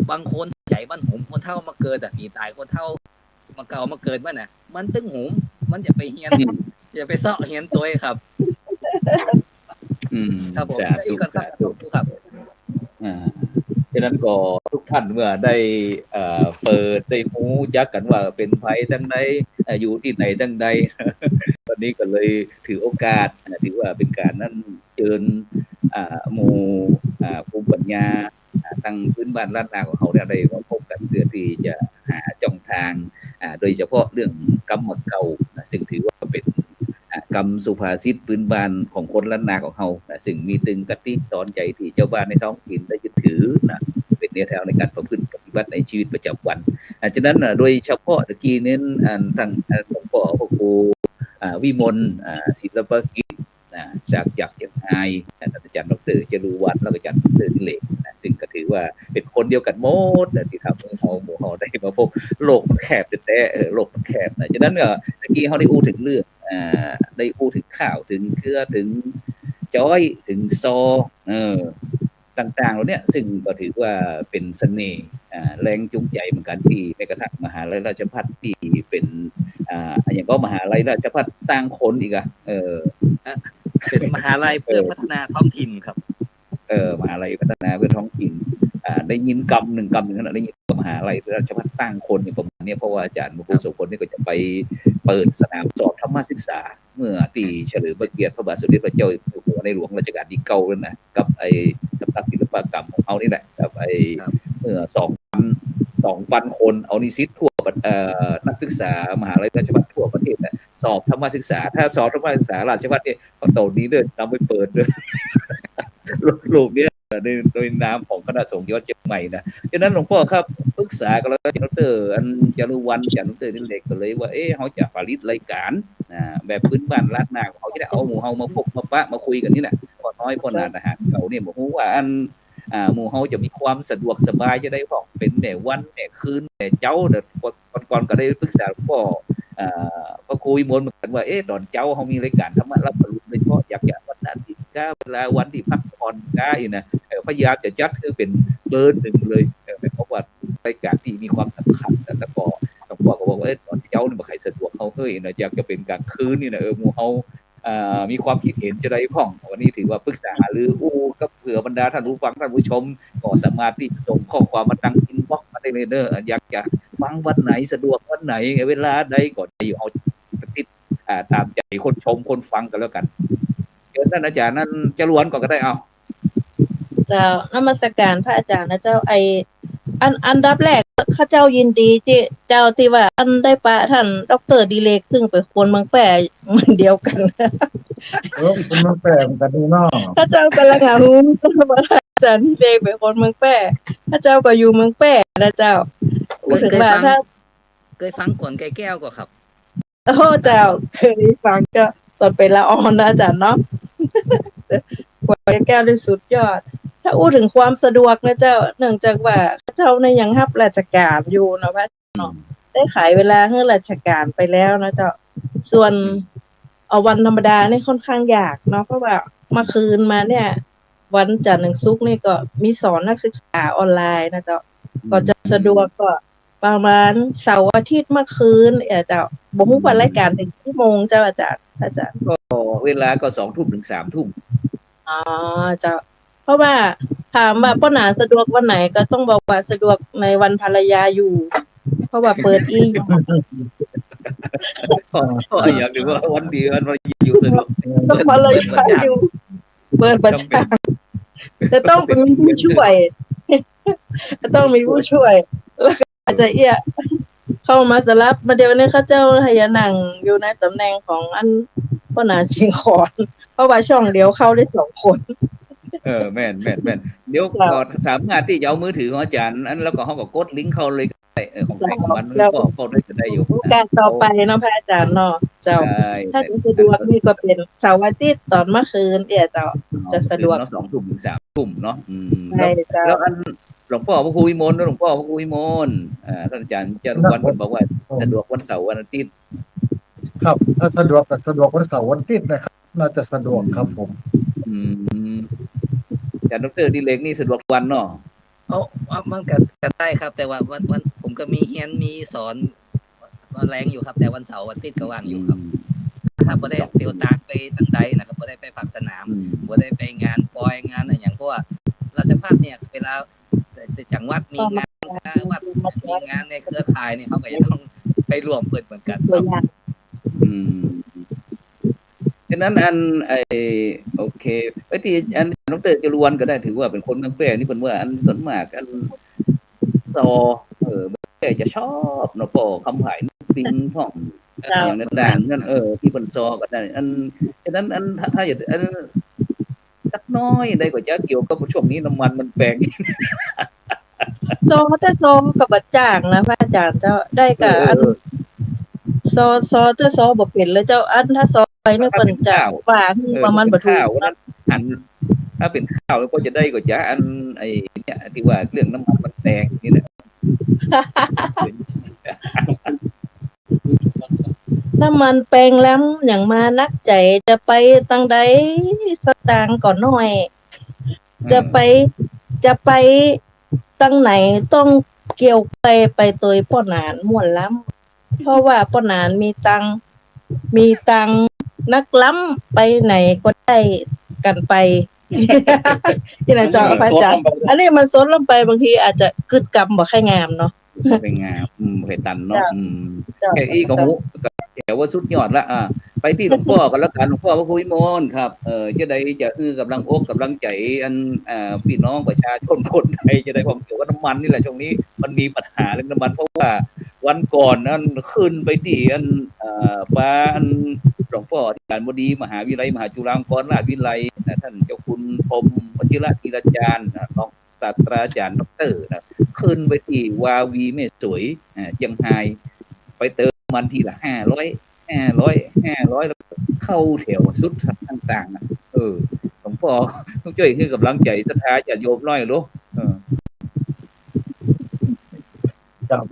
S4: บางคนใจบ้านหุมคนเท่ามาเกิดแต่ผีตายคนเท่ามาเก่ามาเกิดมันน่ะมันตึ้งหุมมันอย่าไปเฮียนอย่าไปเซาะเฮียนตัวครับครับผมอีกก็ครับ
S1: ฉะนั้นก็ทุกท่านเมื่อได้เปิดได้รู้จักกันว่าเป็นไผทั้งใดอยู่ที่ไหนทั้งใดวันนี้ก็เลยถือโอกาสถือว่าเป็นการนั้นเชิญหมู่ภูมิปัญญาตั้งพื้นบ้านล้านนาของเขาเนี่ยได้มาพบกันเพื่อที่จะหาช่องทางโดยเฉพาะเรื่องกรรมเก่าซึ่งถือว่าเป็นกรรมสุภาษิตพื้นบ้านของคนล้านนาของเขาซึ่งมีตึงกติสอนใจที่เจ้าบ้านในท้องถิ่นได้ยึดถือเป็นแนวทางในการประพฤติปฏิบัติในชีวิตประจำวันฉะนั้นโดยเฉพาะตะกี้เน้นทางหลวงพ่อพระครูวิมลศิลปกิจจากเชียงรายอาจารย์ดร.จรูวรรณแล้วก็อาจารย์ดร.นิเลศซึ่งก็ถือว่าเป็นคนเดียวกันหมดที่ทำให้หมู่เฮาได้มาพบโลกมันแคบแต่โลกมันแคบฉะนั้นก็ตะกี้เฮาได้อู้ถึงเรื่องได้อู้ถึงข้าวถึงเครือถึงจ้อยถึงซอต่างๆเหล่านี้ซึ่งก็ถือว่าเป็นเสน่ห์แรงจูงใจเหมือนกันที่แม้กระทั่งมหาลัยราชภัฏที่เป็นอย่างก็มหาลัยราชภัฏสร้างคนอีก
S4: เป็นมหาลัยเพื่อพัฒนาท้องถิ่นครับ
S1: มหาลัยพัฒนาเพื่อท้องถิ่นได้ยินกรรมหนึ่งขนาดได้ยินมหาลัยราชภัฏสร้างคนประมาณนี้เพราะว่าอาจารย์มงคลโสพลนี่ก็จะไปเปิดสนามสอบธรรมศึกษาเมื่อปีเฉลิมพระเกียรติพระบาทสมเด็จพระเจ้าอยู่หัวในหลวงรัชกาลที่9นั่นนะกับไอ้สำนักศิลปกรรมของเขานี่แหละกับไอ้เมื่อ2,000 คนเอานิสิตทั่วนักศึกษามหาลัยราชภัฏทั่วประเทศนะสอบธรรมศึกษาถ้าสอบธรรมศึกษาราชภัฏเนี่ยก็ตอนนี้เดินนำไปเปิดเลยลูกเนี่ยโดยนามของคณะสงฆ์ยอดเชียงใหม่นะฉะนั้นหลวงพ่อครับปรึกษากันแล้วอาจารย์ดร.จารุวรรณอาจารย์ดร.นิเลศก็เลยว่าเขาจะผลิตรายการแบบพื้นบ้านล้านนาเขาจะได้เอาหมู่เฮามาพบมาปะมาคุยกันนี่แหละพอน้อยพอนานนะฮะเขาเนี่ยบอกว่าหมู่เฮาจะมีความสะดวกสบายจะได้บอกเป็นแม่วันแม่คืนแม่เจ้าเด้อก่อนก็ได้ปรึกษาหลวงพ่อพระครูวิมลเหมือนกันว่าตอนเจ้าเขามีรายการธรรมะรับปรุณโดยเฉพาะอยากจะวันนั้นที่ก้าเวลาวันที่พักผ่อนก้าอีกนะพยายามจะจัดคือเป็นเบอร์หนึ่งเลยเพราะว่ารายการที่มีความสำคัญแล้วก็หลวงพ่อก็บอกว่าตอนเจ้าเนี่ยบ่ใครสะดวกเขานะอยากจะเป็นกลางคืนนี่นะหมู่เฮามีความคิดเห็นจะได้พ้องวันนี้ถือว่าปรึกษาหรือกับเผื่อบรรดาท่านผู้ฟังท่านผู้ชมก็สามารถที่ส่งข้อความมาทางอินบ็อกซ์มาได้เลยเด้ออยากจะฟังวันไหนสะดวกวันไหนเวลาใดก็ได้เอาติดตามใจคนชมคนฟังกันแล้วกันเชิญท่านอาจารย์นั้นจะล้วนก่อนก็ได้เอา
S5: เจ้านมัสการพระอาจารย์นะเจ้าอันดับแรกข้าเจ้ายินดีที่เจ้าที่ว่าอันได้ปะท่านดร.ดิเลกซึ่งเป็นคนเมืองแปร่เหมือนเดียวกัน
S2: คนเมืองแปร่กันนี่เนาะ
S5: ข้าเจ้ากำลังหาฮู้ว่าอาจารย์ดิเลกเป็นคนเมืองแปร่ข้าเจ้าก็อยู่เมืองแปร่นะเจ้า
S4: ถึงว่าถ้าเคยฟังก่อนไก่แก้วก็ครับ
S5: เจ้าเคยฟังก็ตอนไปละออนนะอาจารย์เนาะกว่าไก่แก้วได้สุดยอด ถ้าอู้ถึงความสะดวกนะเจ้าเนื่องจากว่าเจ้าในยยังรับราชการอยู่เนาะพระเนาะได้ขายเวลาให้ราชการไปแล้วนะเจ้าส่วนเอาวันธรรมดานี่ค่อนข้างยากเนาะเพราะว่าเมื่อคืนมาเนี่ย วันจันทร์ถึงศุกร์นี่ก็มีสอนนักศึกษาออนไลน์นะเจ้าก็จะสะดวกก็ประมาณเสาร์อาทิตย์เมื่อคืนเจ้าบ่ฮู้ว่ารายการถึงกี่โมงเจ้าอาจารย์
S1: ก็เวลาก็2 ทุ่มถึง3 ทุ่ม
S5: อ๋อเจ้าเพราะว่าถามว่าป้าหนาสะดวกวันไหนก็ต้องบอกว่าสะดวกในวันภรรยาอยู่ เพราะว่าเปิดอีอยู่
S1: ก็อย่างหนึ่งว่าวันดีวันอยู่สะดวก
S5: ต้องภรรยาอยู่เปิดประจำจะต้องมีผู้ช่วยต้องมีผู้ช่วย แล้วก็อาจจะเข้ามาสลับมาเดี๋ยวนี้เขาเจ้าให้หนังอยู่ในตำแหน่งของอันป้าหนาชิงขอนเพราะว่าช่องเดียวเข้าได้2 คน
S1: แม่นเดี๋ยวก็สามารถที่จะเอามือถือของอาจารย์อันแล้วก็เขาก็กดลิงก์เข้าเลยของใครของมันก็ได้จะได้อยู่
S5: การต่อไปเนาะพระอาจารย์เนาะเจ้าถ้าจะสะดวกนี่ก็เป็นเสาร์อาทิตย์ตอนเมื่อคืนเจ้าจะสะดวก
S1: 2 ทุ่มถึง3 ทุ่มเนาะ
S5: ใช่เจ้า
S1: แล้วอันหลวงพ่อพระครูวิมลหลวงพ่อพระครูวิมลท่านอาจารย์จารุวรรณบอกว่าสะดวกวันเสาร์วันอาทิตย์
S2: ครับถ้าสะดวกก็สะดวกวันเสาร์วันอาทิตย์นะครับน่าจะสะดวกครับผม
S1: อาจารย์ดร.ดิเลกนี่สะดวกวันเนาะ
S4: มันก็ได้ครับ แต่ว่าวันผมก็มีเรียนมีสอนวันแรงอยู่ครับแต่วันเสาร์วันอาทิตย์ก็ว่างอยู่ครับถ้าบ่ได้เตียวตากไปตั้งใดนะครับบ่ได้ไปผักสนามบ่ได้ไปงานปอยงานอะไรอย่างเพราะว่าราชภัฏเนี่ยเวลาจังหวัดมีงานวัดมีงานในเครือข่ายนี่เขาก็จะต้องไปร่วมเปิดเหมือนกันครับ
S1: ฉะนั้นโอเคที่อันดร.จารุวรรณก็ได้ถือว่าเป็นคนเมืองแพร่นี่เพิ่นว่าอันส่วนมากอันซอแกจะชอบเนาะป่อคำหายปิงท่องอย่างนั้นด่างนั่นที่เพิ่นซอก็ได้อันฉะนั้นอันถ้าอย่าอันสักน้อยได้ก็จะเกี่ยวกับช่วงนี้น้ำมันมันแพง
S5: โซแต่โซกับบัดจ้างนะพระอาจารย์เจ้าได้กับอันซอแต่ซอบ่เป็นเลยเจ้าอันถ้าซอไปนี่เพิ่นจะว่าประมาณบ่ถูก
S1: อันถ้าเป็นข้าวแล้วก็จะได้ก็จะอันเนี่ยที่ว่าเรื่องน้ำมันมันแพงนี่แหละ
S5: น้ำมันแปลงล้ำอย่างมานักใจจะไปตั้งใดสตางค์ก่อนหน่อยจะไปตั้งไหนต้องเกี่ยวไปตัวป้อหนานม่วนล้ำเพราะว่าป้อหนานมีตังนักล้ำไปไหนก็ได้กันไปที่ไหนเจ้าพระอาจารย์อันนี้มันซนลงไปบางทีอาจจะกึดกำบ่ค่อยงามเนาะ
S1: ไปงามไปตันเนาะแค่ของหูแถวว่าสุดยอดละไปที่หลวงพ่อกันแล้วกันหลวงพ่อพระครูวิมลครับจะได้จะกำลังอกกำลังใจอันพี่น้องประชาชนคนไทยจะได้ความเกี่ยวกับน้ำมันนี่แหละช่วงนี้มันมีปัญหาเรื่องน้ำมันเพราะว่าวันก่อนนั้นขึ้นไปที่อันป้าอันหลวงพ่ออาจารย์บดีมหาวิทยาลัยมหาจุฬาลงกรณราชวิทยาลัยท่านเจ้าคุณพรหมวชิระธีรจารย์รองศาสตราจารย์ดร.ขึ้นไปที่วาวีแม่สวยเชียงรายไปเติมมันทีละ500แล้วเข้าแถวสุดต่างๆหลวงพ่อต้องช่วยคือกำลังใจศรัทธาญาติโยมน้อยลูก
S2: ครับ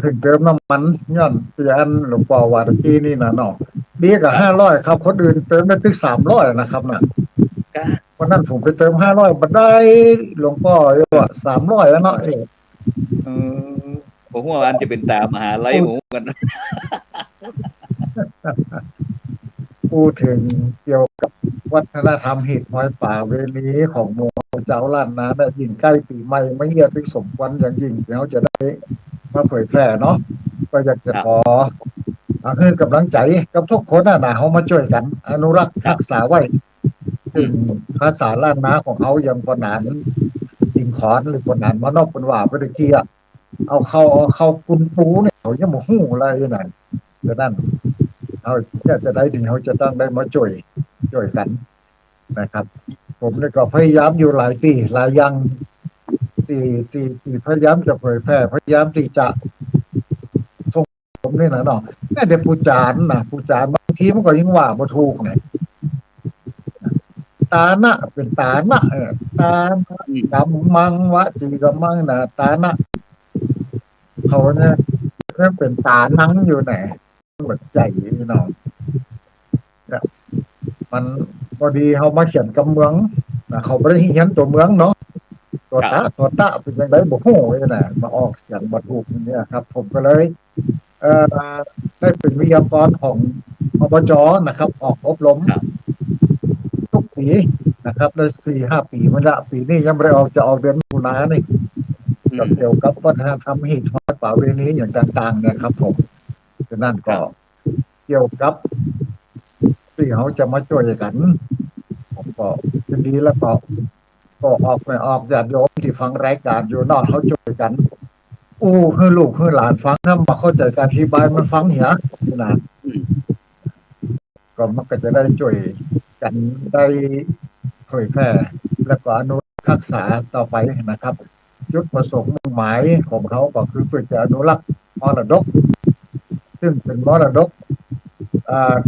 S2: ถึงเติมน้ำมันย้อนที่อันหลวงพ่อว่าตะกี้นี่นะเนาะดีกับ500ครับคนอื่นเติมได้ถึง300นะครับน่ะวันนั้นผมไปเติม500บัดได้หลวงพ่อว่า300แล้วเนาะ
S1: ผมว่าอันจะเป็นตามหาไล่หมูกัน
S2: พูดถึงเกี่ยวกับวัฒนธรรมเห็ดหอยป่าเวลีของหมู่เจ้าล้านนาได้ยิ่งใกล้ปีใหม่ไม่เยียดที่สมวันอย่างยิ่งเราจะได้มาเผยแพร่เนาะก็อยากจะขอให้กำลังใจกับทุกคนนะเขามาช่วยกันอนุรักษ์รักษาไว้ภาษาล้านนาของเขายังปนานยิงขอนหรือปนานมานอกปนว่าไปตะกี้เอาเข้าปุนปูเนี่ยเขายังบ่ฮู้อะไรนั่นฉะนั้นเขาจะได้ดีเขาจะต้องได้มาช่วยกันนะครับผมเนี่ยก็พยายามอยู่หลายปีหลายอย่างที่พยายามจะเผยแพร่พยายามที่จะส่งผมนี่นะเนาะแม้แต่ผู้จารบางทีมันก็ยังว่าบ่ถูกเนี่ย ตานะเป็นตานะตานะกำมังวะจีกำมังนะตานะเขาเนี่ยเป็นตานังอยู่ไหนเหมือนใจพี่น้องเนี่ยมันพอดีเขามาเขียนกับเมืองนะเขาไม่ได้เขียนตัวเมืองเนาะตัวตะเป็นยังไงบอกโอ้ยนะมาออกเสียงบรรทุกเนี่ยครับ ผมก็เลยได้เป็นวิทยากรของอบจนะครับ ออกอบรมทุกปีนะครับได้4-5 ปีมาละปีนี้ยังไม่ได้ออกจะออกเดือนตุลานี่เกี่ยวกับวัฒนธรรมหีบวัดป่าเวณีอย่างต่างๆเนี่ยครับผมฉะนั้นก็เกี่ยวกับที่เขาจะมาช่วยกันผมก็ยินดีแล้วก็ออกไม่ออกญาติโยมที่ฟังรายการอยู่นอกเขาช่วยกันให้ลูกให้หลานฟังถ้ามาเข้าใจการอธิบายมันฟังเหี้ยนะก็มันก็จะได้ช่วยกันได้เผยแพร่และก็อนุรักษาต่อไปนะครับ จุดประสงค์มุ่งหมายของเขาก็คือเพื่อจะอนุรักษ์มรดกซึ่งเป็นมรดก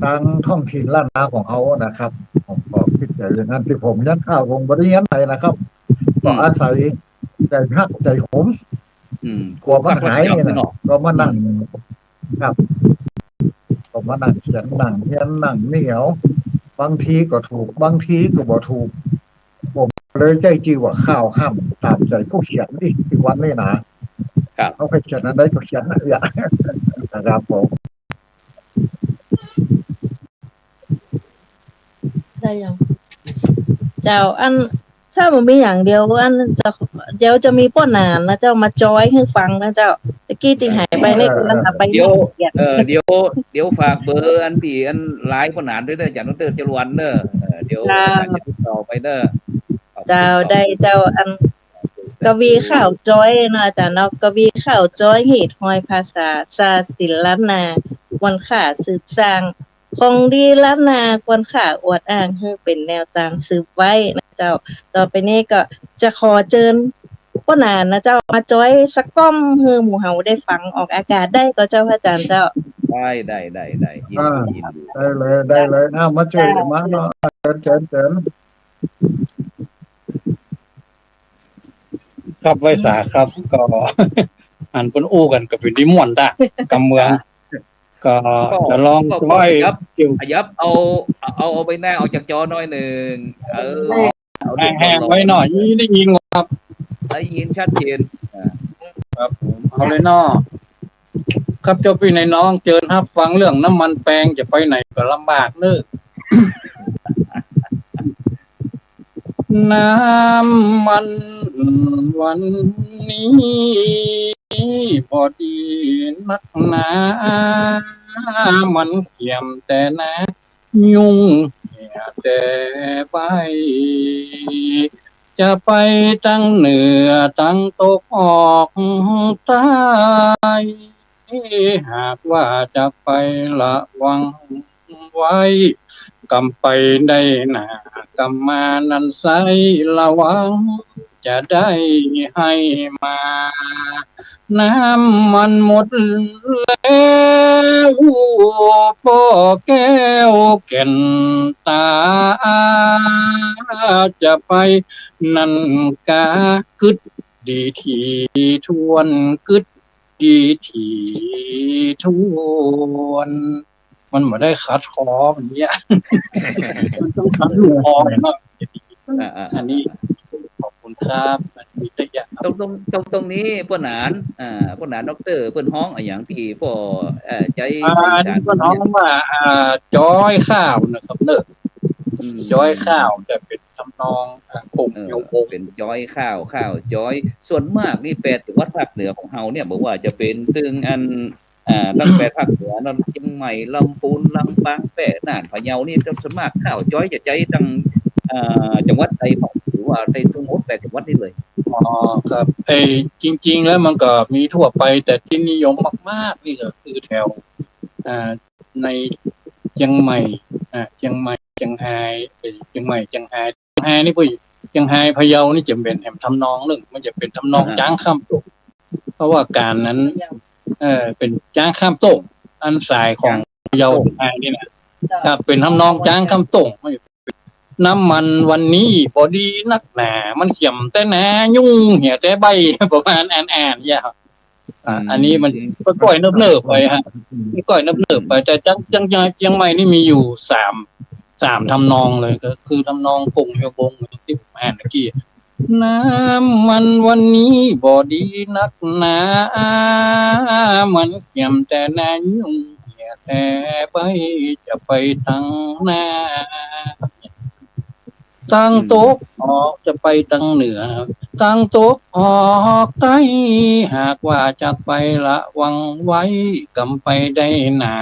S2: ทางท้องถิ่นล้านนาของเขานะครับผมก็คิดอย่างนั้นที่ผมยันข้าววงบริยันไทยนะครับก็อาศัยใจฮักใจขมกลัวมันหายนะก็มานั่งครับก็มานั่งเขียนนั่งเขียนนั่งเหนียวบางทีก็ถูกบางทีก็บ่ถูกผมเลยใจจีว่าข้าวห้ามตามใจผู้เขียนดิที่วันนี้นะเขาไปเขียนอะไรก็เขียนนั่นอย่างนะครับผม
S5: ได้ยังเจ้าอันถ้ามันมีอย่างเดียวอันเดี๋ยวจะมีป้อนานนะเจ้ามาจอยให้ฟังนะเจ้าตะกี้ที่หายไปนี่กำลังไป
S1: เดี๋ยวฝากเบอร์อันที่อันไลน์ปนานด้วยเด้อจากดร.จรวรรณเด้อเดี๋ยวจะติดต่อไปเด้อ
S5: เจ้าได้เจ้าอันกวีข่าวจอยนะอาจารย์เนาะกวีข่าวจอยเหตุหอยภาษาศาสตร์ศิลป์ล้านนาวันข่าสืบสร้างของดีล้านนาควรข่าอวดอ้างให้เป็นแนวทางสืบไว้นะเจ้าต่อไปนี้ก็จะขอเชิญป้อนานนะเจ้ามาจอยสักก้อมเฮือหมู่เฮาได้ฟังออกอากาศได้ก็เจ้าอาจารย์เจ้า
S1: ได้ยินดี
S2: ได้เลยมาช่วยมาเนาะเชิญ
S3: ครับไว้สาครับก็อันเพิ่นอู้กันก็เป็นดิม่วนด้กำเมืองก็จะลองค่อย
S1: ยับเอาไปหน้าออกจากจอหน่อยนึง
S3: แห้งๆไว้หน่อยได้ยินครับ
S1: ได้ยินชัดเจน
S3: ครับผมเอาเลยเนาะครับเจ้าพี่น้องเจิญรับฟังเรื่องน้ำมันแปลงจะไปไหนก็ลำบากเด้อน้ำมันวันนี้พอดีนักหนามันเขียมแต่นะยุ่งแต่ใบจะไปตั้งเหนือตั้งตกออกใต้หากว่าจะไปละวังไว้กำไปได้หนากำมานั้นใส่ระวังจะได้ให้มาน้ำมันหมดแล้วพ่อแก้วแก่นตาจะไปนั่นกากึดดีทีทวนกึดดีทีทวนมันไม่ได้คัดคออย่างเงี้ยมันต้องคัดลูกคอเนาะอันนี้ขอบคุณครับมีระยะ
S1: ตรงนี้ป้อนานป้อนานดร.เปิ้นฮ้องอย่างที่พ่อใจ
S3: สารเปิ้นฮ้องว่าจอยข้าวนะครับเนอะจอยข้าวแต่เป็นทำนองปุ่มโยง
S1: เป็นจอยข้าวจอยส่วนมากนี่แปลจังหวัดภาคเหนือของเฮาเนี่ยบอกว่าจะเป็นตึงอันตั้งแต่ภาคเหนือนนท์เชียงใหม่ลำพูนลำปางแปะน่านพะเยานี่ส่วนมากข้าวจ้อยจะใจตั้งจังหวัดใดบ่หรือว่าในทั้งหมด8จังหวัดนี่เลย
S3: ครับจริงๆแล้วมันก็มีทั่วไปแต่ที่นิยมมากๆนี่ก็คือแถวในเชียงใหม่เชียงใหม่เชียงรายเชียงใหม่เชียงรายนี่พวกเชียงรายพะเยานี่จะเป็นแหมทำนองนึงมันจะเป็นทำนองจ้างข้ามตกเพราะว่าการนั้นเป็นจ้างข้ามตกอันสายของพะเยาไทยนี่นะครับเป็นทำนองจ้างข้ามตก น้ำมันวันนี้พอดีนักหนามันเขียมแต่หนายุ่งเหี่ยแต่ใบ ประมาณอ่านๆเนี่ยครับอันนี้มันก็ก่อยเนิบๆไปฮะก่อยเนิบๆไปแต่จังใหม่นี่มีอยู่สามทำนองเลยก็คือทำนองกงเฮียบงที่ผมอ่านเมื่อกี้น้ำมันวันนี้บ่ดีนักหนามันเขียมแต่หนายุ่งเหี่ยแต่ใบจะไปทางหน้า ตั้งโต๊ะออกจะไปตั้งเหนือนะครับตั้งโต๊ะออกใต้หากว่าจะไประวังไว้กำไปได้หนา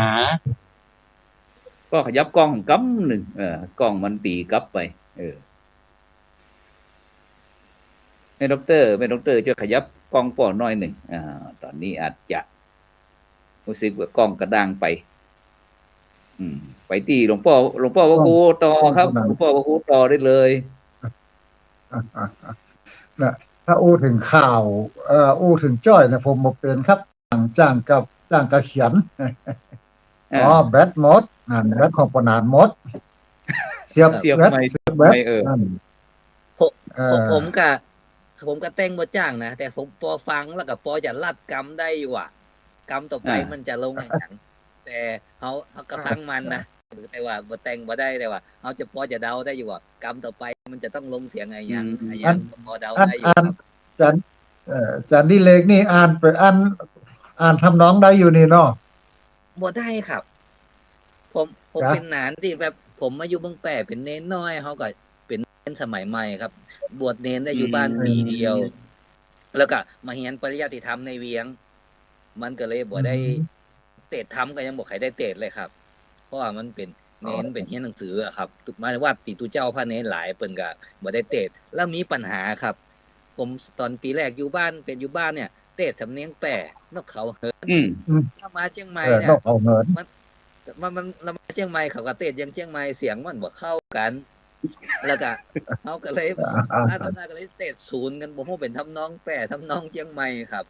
S1: ก็ขยับกล้องกํหนึ่งกล้องมันตีกลับไปให้ด็อกเตอร์ช่วยขยับกล้องป่อน้อยหนึ่งตอนนี้อาจจะรู้สึกว่ากล้องกระด้างไปไปที่หลวงพ่อพระครูต่อครับหลวงพ่อพระครูต่อได้เลย
S2: นะถ้าอู้ถึงข่าวอู้ถึงจ้อยนะผมบ่เป็นครับจ้างกับเขียนแบตหมดแบตของปนานหมดเสียบ
S1: เสียบ
S2: แบต
S1: ไม้
S2: แบต
S1: นั่น
S4: ผมก็แต่งบ่จ้างนะแต่ผมพอฟังแล้วก็พอจะลัดกำได้อยู่อ่ะกำต่อไปมันจะลงอย่างหยังแต่เขาก็ฟังมันนะแต่ว่าบ่แต่งบ่ได้แต่ว่าเขาจะพอจะเดาได้อยู่ว่ากำต่อไปมันจะต้องลงเสียงไงยังก็พอเดาได้อยู่ครับ
S2: จันดิเลกนี่อ่านไปอ่านทำนองได้อยู่นี่เนาะ
S4: บ่ได้ครับ ผมเป็นหนานที่แบบผมมาอยู่เมืองแปะเป็นเน้นน้อยเขาก็เป็นเน้นสมัยใหม่ครับ บวชเน้นได้อยู่บ้านปีเดียว แล้วก็มาเรียนปริยัติธรรมในเวียง มันก็เลยบ่ได้เตดธรรมก็ยังบ่ใครได้เตดเลยครับ เพราะว่ามันเป็นเน้นเป็นเรียนหนังสืออะครับหมายว่าติตุเจ้าพระเน้นหลายเปิ้นก็บ่ได้เตดแล้วมีปัญหาครับ ผมตอนปีแรกอยู่บ้านเนี่ยเตดสำเนียงแปะนกเขาเหินถ้ามาเชียงใหม่เนี่ย
S2: นกเขาเหิน
S4: มันเรามาเชียงใหม่เขาก็เต้นยังเชียงใหม่เสียงมันบ่เข้ากัน แล้วก็เขาก็เลยทำหน้าก็เลยเต้นศูนย์กันบ่ฮู้เป็นทำนองแปะทำนองเชียงใหม่ครับ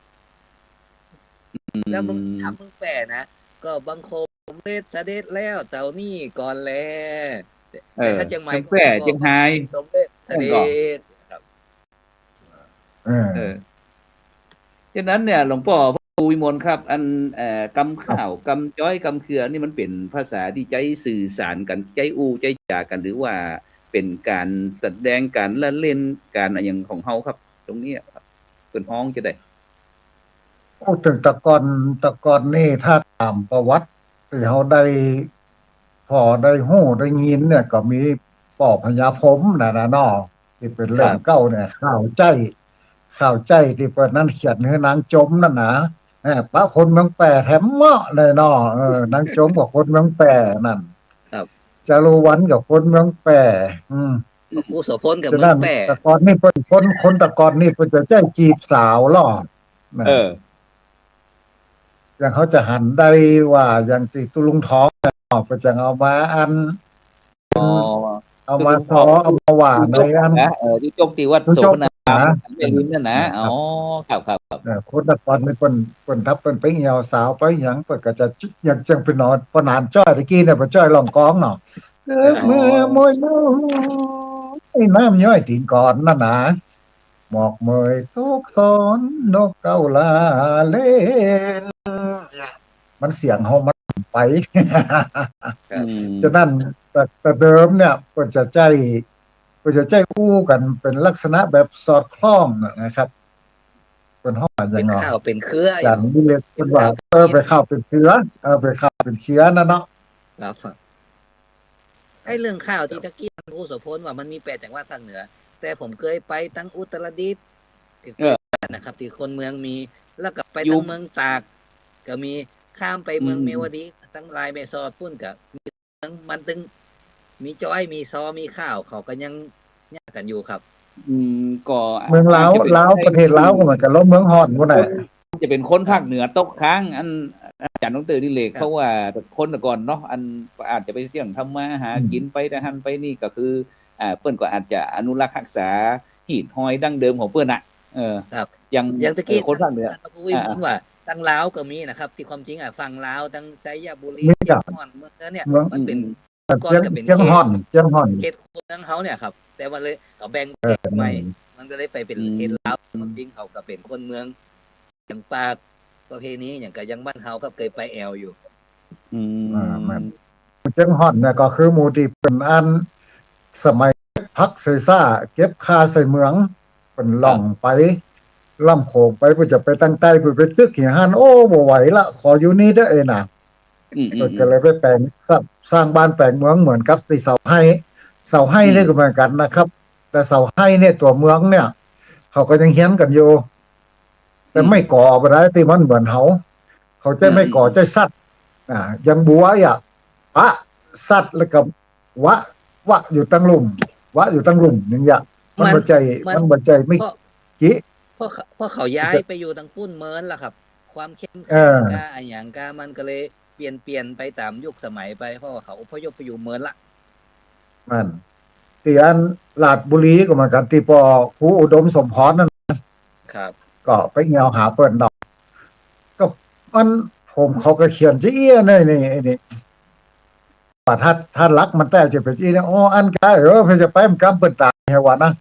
S4: แล้วมึงทำมึงแปะนะก็บังคมเด็จเสด็จแล้วเต่านี่ก่อนแลแต่ถ้าเชียงใหม่
S1: แปะเชียงไฮ้
S4: สมเด็จเสด็จครับ
S1: ฉะนั้นเนี่ยหลวงพ่อพระครูวิมลครับ อันกำข้าวกำจ้อยกำเขือนี่มันเป็นภาษาที่ใจสื่อสารกันใจอู้ใจจากันหรือว่าเป็นการแสดงการละเล่นการอะไรอย่างของเฮาครับ ตรงนี้ครับเป็นห้องจะได้
S2: ถึงตะกอนนี่ถ้าตามประวัติที่เขาได้พอได้ฮู้ได้ยินเนี่ยก็มีป่อพญาพรหมนะเนาะที่เป็นเรื่องเก่าเนี่ยข้าวใจที่เปิดนั้นเขียนให้นางจมนั่นนะปะคนเมืองแปะแถมเหมาะเลยเนาะนางจมกับคนเมืองแปะนั่น
S4: ครับ
S2: จารุวรรณกับคนเมืองแปะ
S4: พระครูโสพลกับเมืองแปะ
S2: ตะกอนนี่เพิ่นคนตะกอนนี่เพิ่นจะใจจีบสาวล่ออย่างเขาจะหันได้ว่าอย่างติตุลุงท้องเนาะเพิ่นจะเอามาเอามาซอเอามาหวานในอัน
S1: ที่จกที่วัดโสพณสันเดลินนั่นนะครับ
S2: คนตะกอนนี่เพิ่นทับเพิ่นไปเหี่ยวสาวไปหยังเพิ่นก็จะอยากจังเป็นนอนปนานจ้อยตะกี้เนี่ยเพิ่นจ้อยร้องกองเนาะเมื่อมวยน้ำย่อยตีนก่อนนั่นนะหมอกเมยทุกสอนนกเก้าลาเล่นมันเสียงเฮามันไปฉะนั้นแต่เดิมเนี่ยเพิ่นจะใจอู้กันเป็นลักษณะแบบสอดคล้องนะครับเพิ่นฮ้อนอย่างเนาะ
S4: ข้าวเป็นเครือ
S2: อย่างนี้เลยเพิ่นว่าไปเข้าเป็นเครือไปเข้าเป็นเครือนั่นเนาะ
S4: ครับไอ้เรื่องข้าวที่ตะกี้ครูโสพลว่ามันมี8จังหวัดภาคเหนือแต่ผมเคยไปตั้งอุตรดิตถ์นะครับที่คนเมืองมีแล้วก็ไปตั้งเมืองตากก็มีข้ามไปเมืองเมวดีตั้งลายแม่ซอดพุ่นก็มีเมืองมันตึงมีจ้อยมีซอมีข้าวเขาก็ยังยากกันอยู่ครับ
S1: ก็
S2: เมืองลาวประเทศลาวก็เหมือนกันแล้วเมืองฮอนพุ่นน่ะ
S1: จะเป็นคนภาคเหนือตกค้างอันอาจารย์ดร.ดิเลกเพราะว่าคนก่อนเนาะอันอาจจะไปเสี่ยงทำมาหากินไปแต่หันไปนี่ก็คือเปิ้นก็อาจจะอนุรักษ์รักษาหีดหอยดั้งเดิมของเปิ้นน่ะ
S4: ครับ
S1: อย่าง
S4: ตะกี้
S1: คนภาคเหนือ
S4: คุยผมว่าตั้งลาวก็มีนะครับที่ความจริงฝั่งลาวตั้งไสยบุรีเชียงม่อนเมืองเนี่ยมันเป็น ก่อนก็เป็น
S2: เจียงห่อนเจียงห่อน
S4: เขตคูเมืองเขาเนี่ยครับ แต่ว่าเลยเขาแบ่งเขตใหม่มันก็เลยไปเป็นเขตลาวความจริงเขาก็เป็นคนเมืองอย่างปากประเพณีอย่างก็ยังบ้านเฮาก็เคยไปแอลอยู่
S2: มันเจียงห่อนเนี่ยก็คือหมู่ที่เป็นอันสมัยพักเซซ่าเก็บค่าใส่เมืองเป็นล่องไปล่ำโขงไปเพื่อจะไปตั้งใต้เพื่อไปตึกหิหันโอ้บ่ไหวละขออยู่นี่เด้อเอ้น่ะก็เลยไปแปลงสร้างบ้านแปลงเมืองเหมือนกับที่เสาให้นี่ก็เหมือนกันนะครับ แต่เสาให้เนี่ยตัวเมืองเนี่ย เขาก็ยังเฮี้ยนกันอยู่ แต่ไม่ก่อไปได้ที่มันเหมือนเขาจะไม่ก่อใจสัตว์ยังบัวปะสัตว์แล้วก็วะอยู่ตั้งลุ่มอย่างเงี้ยมันบ่ใจไม่กี้
S4: เพราะเขาย้ายไปอยู่ทางปุ้นเมินล่ะครับ ความเข้มแข็งกาอันอย่างกามันก็เลยเปลี่ยนไปตามยุคสมัยไปเพราะว่าเขาอพยพไปอยู่เมินละ
S2: มันที่อันลาดบุรีก็เหมือนกันที่ปอครูอุดมสมพรนั่น
S4: ครับ
S2: ก็ไปเงียวหาเปิ้นดอกก็มันผมเขาก็เขียนจะเอี้ยนี่ว่าถ้ารักมันแต่จะเป็นอีนะอ๋ออันกาเพิ่นจะไปมันกำเปิ้นตายให้ว่านะ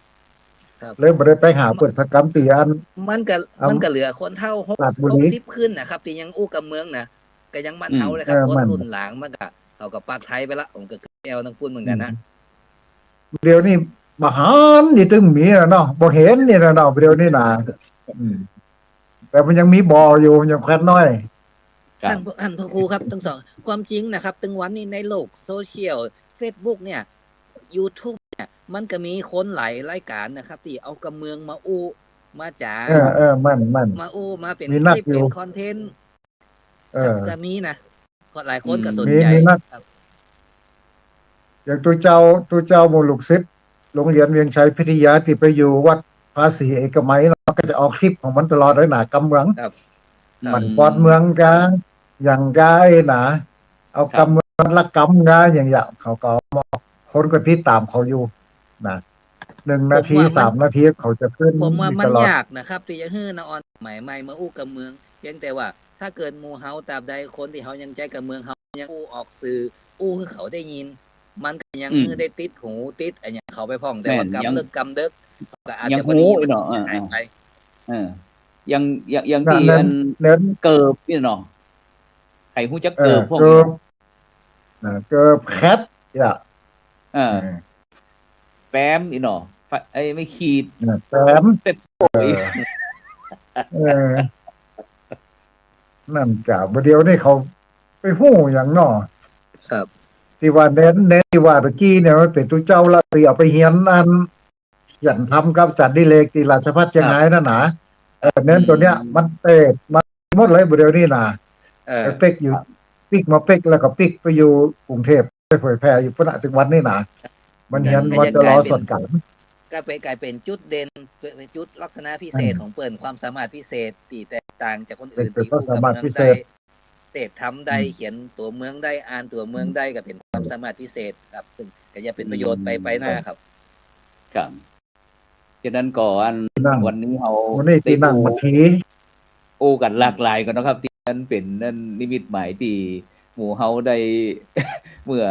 S2: เลยบ่ได้ไปหาเปิ้นสักกำตีอัน
S4: มันก็เหลือคนเฒ่า60ขึ้นนะครับที่ยังอู้กับเมืองนะก็ยังบ้านเฮาเลยครับคนรุ่นหลังมันก็เขาก็ปากไทยไปละผมก็แอวทางปุ้นเหมือนกันนะ
S2: เดี๋ยวนี้บหารนี่ตึงมีแล้วเนาะบ่เห็นนี่แล้วเนาะเดี๋ยวนี้น่ะแต่มันยังมีบ่ออยู่ยังแค่น้อย
S4: ท่านพระครูครับทั้งสองความจริงนะครับถึงวันนี้ในโลกโซเชียล Facebook เนี่ย YouTube เนี่ยมันก็มีคนหลายรายการนะครับที่เอากำเมืองมาอู้มาจ๋า
S2: มัน
S4: มาอู้มาเป็นคลิปเป็นคอนเทนต์ก็มีนะหลายคนก็สนใจครับ
S2: อย่างตัวเจ้าโมลูกศิษย์โรงเรียนเวียงชัยพิทยาที่ไปอยู่วัดภาษีเอกมัยเราก็จะออกคลิปของมันตลอดเลยนะกำเมืองมันปอดเมืองกาอย่างกานะเอากำเมืองละกำกาอย่างเขาก็คนก็ติดตามเขาอยู่นะ1 นาที 3 นาทีเขาจะขึ้น
S4: ผมว่ามันยากนะครับที่จะฮื้อนะออนใหม่มาอู้กับเมืองเพียงแต่ว่าถ้าเกิดหมู่เฮาตราบใดคนที่เฮายังใจกับเมืองเฮายังอู้ออกสื่ออู้ให้เขาได้ยินมันก็ยังได้ติดหูติดอันอย่างเขาไปพ้องแต่ว่ากำเดึกก็อาจจะบ่ได้ยินไป
S1: ยังที่อันเกิบนี่เนาะใครฮู้จักเกิบพวก
S2: นี้เกิบแคท
S1: แปมอีเนาะไม่ขีด
S2: แปม
S1: เป็ดโอย
S2: นั่นจ้ะบ่เดียวนี่เขาไปฮู้หยังเนาะ
S4: ครับ
S2: ที่ว่าเน้นที่ว่าตะกี้เนี่ยมันเป็นตัวเจ้าละที่เอาไปเฮียนอันยันทำกับจัดดิเลกที่ราชภัฏเชียงรายนั่นน่ะเน้นตัวเนี้ยมันมันหมดเลยบ่เดียวนี้น่ะเป๊กอยู่ปิกมาเป๊กแล้วก็ปิกไปอยู่กรุงเทพไปเผยแพร่อยู่ปะถึงวันนี้น่ะมันเฮียนวันตลอดส่วนกัน
S4: ก็ไปกลายเป็นจุดเด่นจุดลักษณะพิเศษของเปิ้นความสามารถพิเศษที่แตกต่างจากคนอื่นที่
S2: ความสามารถพิเศษ
S4: ทำได้เขียนตัวเมืองได้อ่านตัวเมืองได้ก็เป็นความสามารถพิเศษครับซึ่งก็จะเป็นประโยชน์ไปหน้าครับ
S1: ครับฉะนั้นก่อนวันนี้เฮา
S2: ได้นั่งมาที
S1: โอ้กันหลากหลายกันนะครับที่นั้นเป็นนั่นนิมิตหมายที่หมู่เฮาได้เมื่อ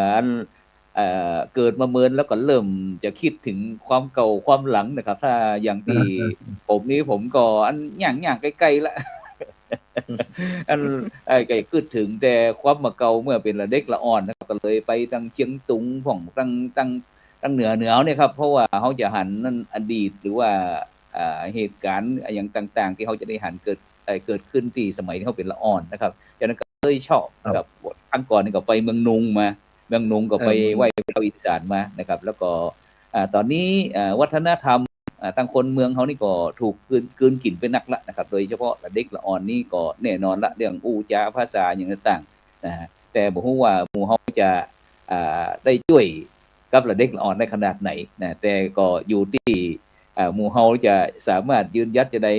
S1: เกิดมาเมินแล้วก็เริ่มจะคิดถึงความเก่าความหลังนะครับถ้าอย่างที่ผมก็อันย่างใกล้ๆละอันไก่คิดถึงแต่ความมาเก่าเมื่อเป็นละเด็กละอ่อนนะครับก็เลยไปทางเชียงตุงของตั้งเหนือเนี่ยครับเพราะว่าเขาจะหันนั่นอดีตหรือว่าเหตุการณ์อย่างต่างๆที่เขาจะได้หันเกิดขึ้นที่สมัยที่เขาเป็นละอ่อนนะครับฉะนั้นก็เลยชอบนะครับครั้งก่อนนี่ก็ไปเมืองนุงก็ไปไหว้พระอีสานมานะครับแล้วก็ตอนนี้วัฒนธรรมทางคนเมืองเขานี่ก็ถูกกืนกินเป็นนักละนะครับโดยเฉพาะเด็กละอ่อนนี่ก็แน่นอนละเรื่องอู้จาภาษาอย่างต่างๆนะแต่บ่ฮู้ว่าหมู่เฮาจะได้ช่วยกับเด็กละอ่อนได้ขนาดไหนนะแต่ก็อยู่ที่หมู่เฮาจะสามารถยืนยัดจะได้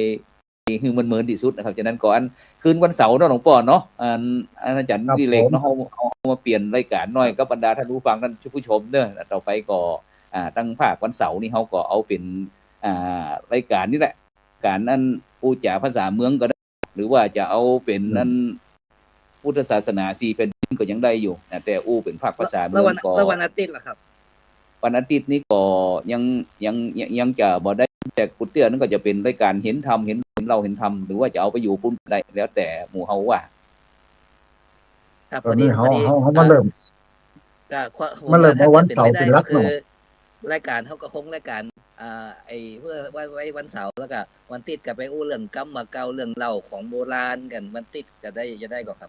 S1: คือมันเหมือนที่สุดนะครับฉะนั้นก่อนคืนวันเสาร์เนาะหลวงพ่อเนาะอาจารย์ดิเลกเนาะเฮามาเปลี่ยนรายการหน่อยกับบรรดาท่านผู้ฟังท่านผู้ชมเด้อต่อไปก็ตั้งภาควันเสาร์นี่เฮาก็เอาเป็นรายการนี่แหละการนั้นพูดจาภาษาเมืองก็ได้หรือว่าจะเอาเป็นนั้นพุทธศาสนา4แผ่นดิน ก็ยังได้อยู่นะแต่อู้เป็นภาคภาษาเมื
S4: แล้ว
S1: อง
S4: วัน
S1: ก็
S4: แล้ววันอาทิตย์ล่ะครับ
S1: วันอาทิตย์นี้ก็ยังจะบ่ได้แต่กุเตี้ยนั่นก็จะเป็นรายการเห็นธรรมเห็นเราเห็นธรรมหรือว่าจะเอาไปอยู่พุ่นได้แล้วแต่หมู่เฮาว่า
S4: ครับ
S2: ต
S4: พ
S2: อ
S4: อน ดี
S2: นี้
S4: พอดี
S2: เขามาเริ่ม
S4: ก็ผม
S2: มันเริ่ม
S4: ถ้า
S2: มาวัน
S4: เกิด
S2: เสาร์
S4: เป็น
S2: เป็นหลัก
S4: ก็คือ
S2: เนาะ
S4: รายการเขาก็คงรายการไอ้เพื่อไว้วันเสาร์แล้วก็วันติดก็ไปอู้เรื่องกรรมมาเก่าเรื่องเล่าของโบราณกันวันติดก็ได้จะได้ก็ครับ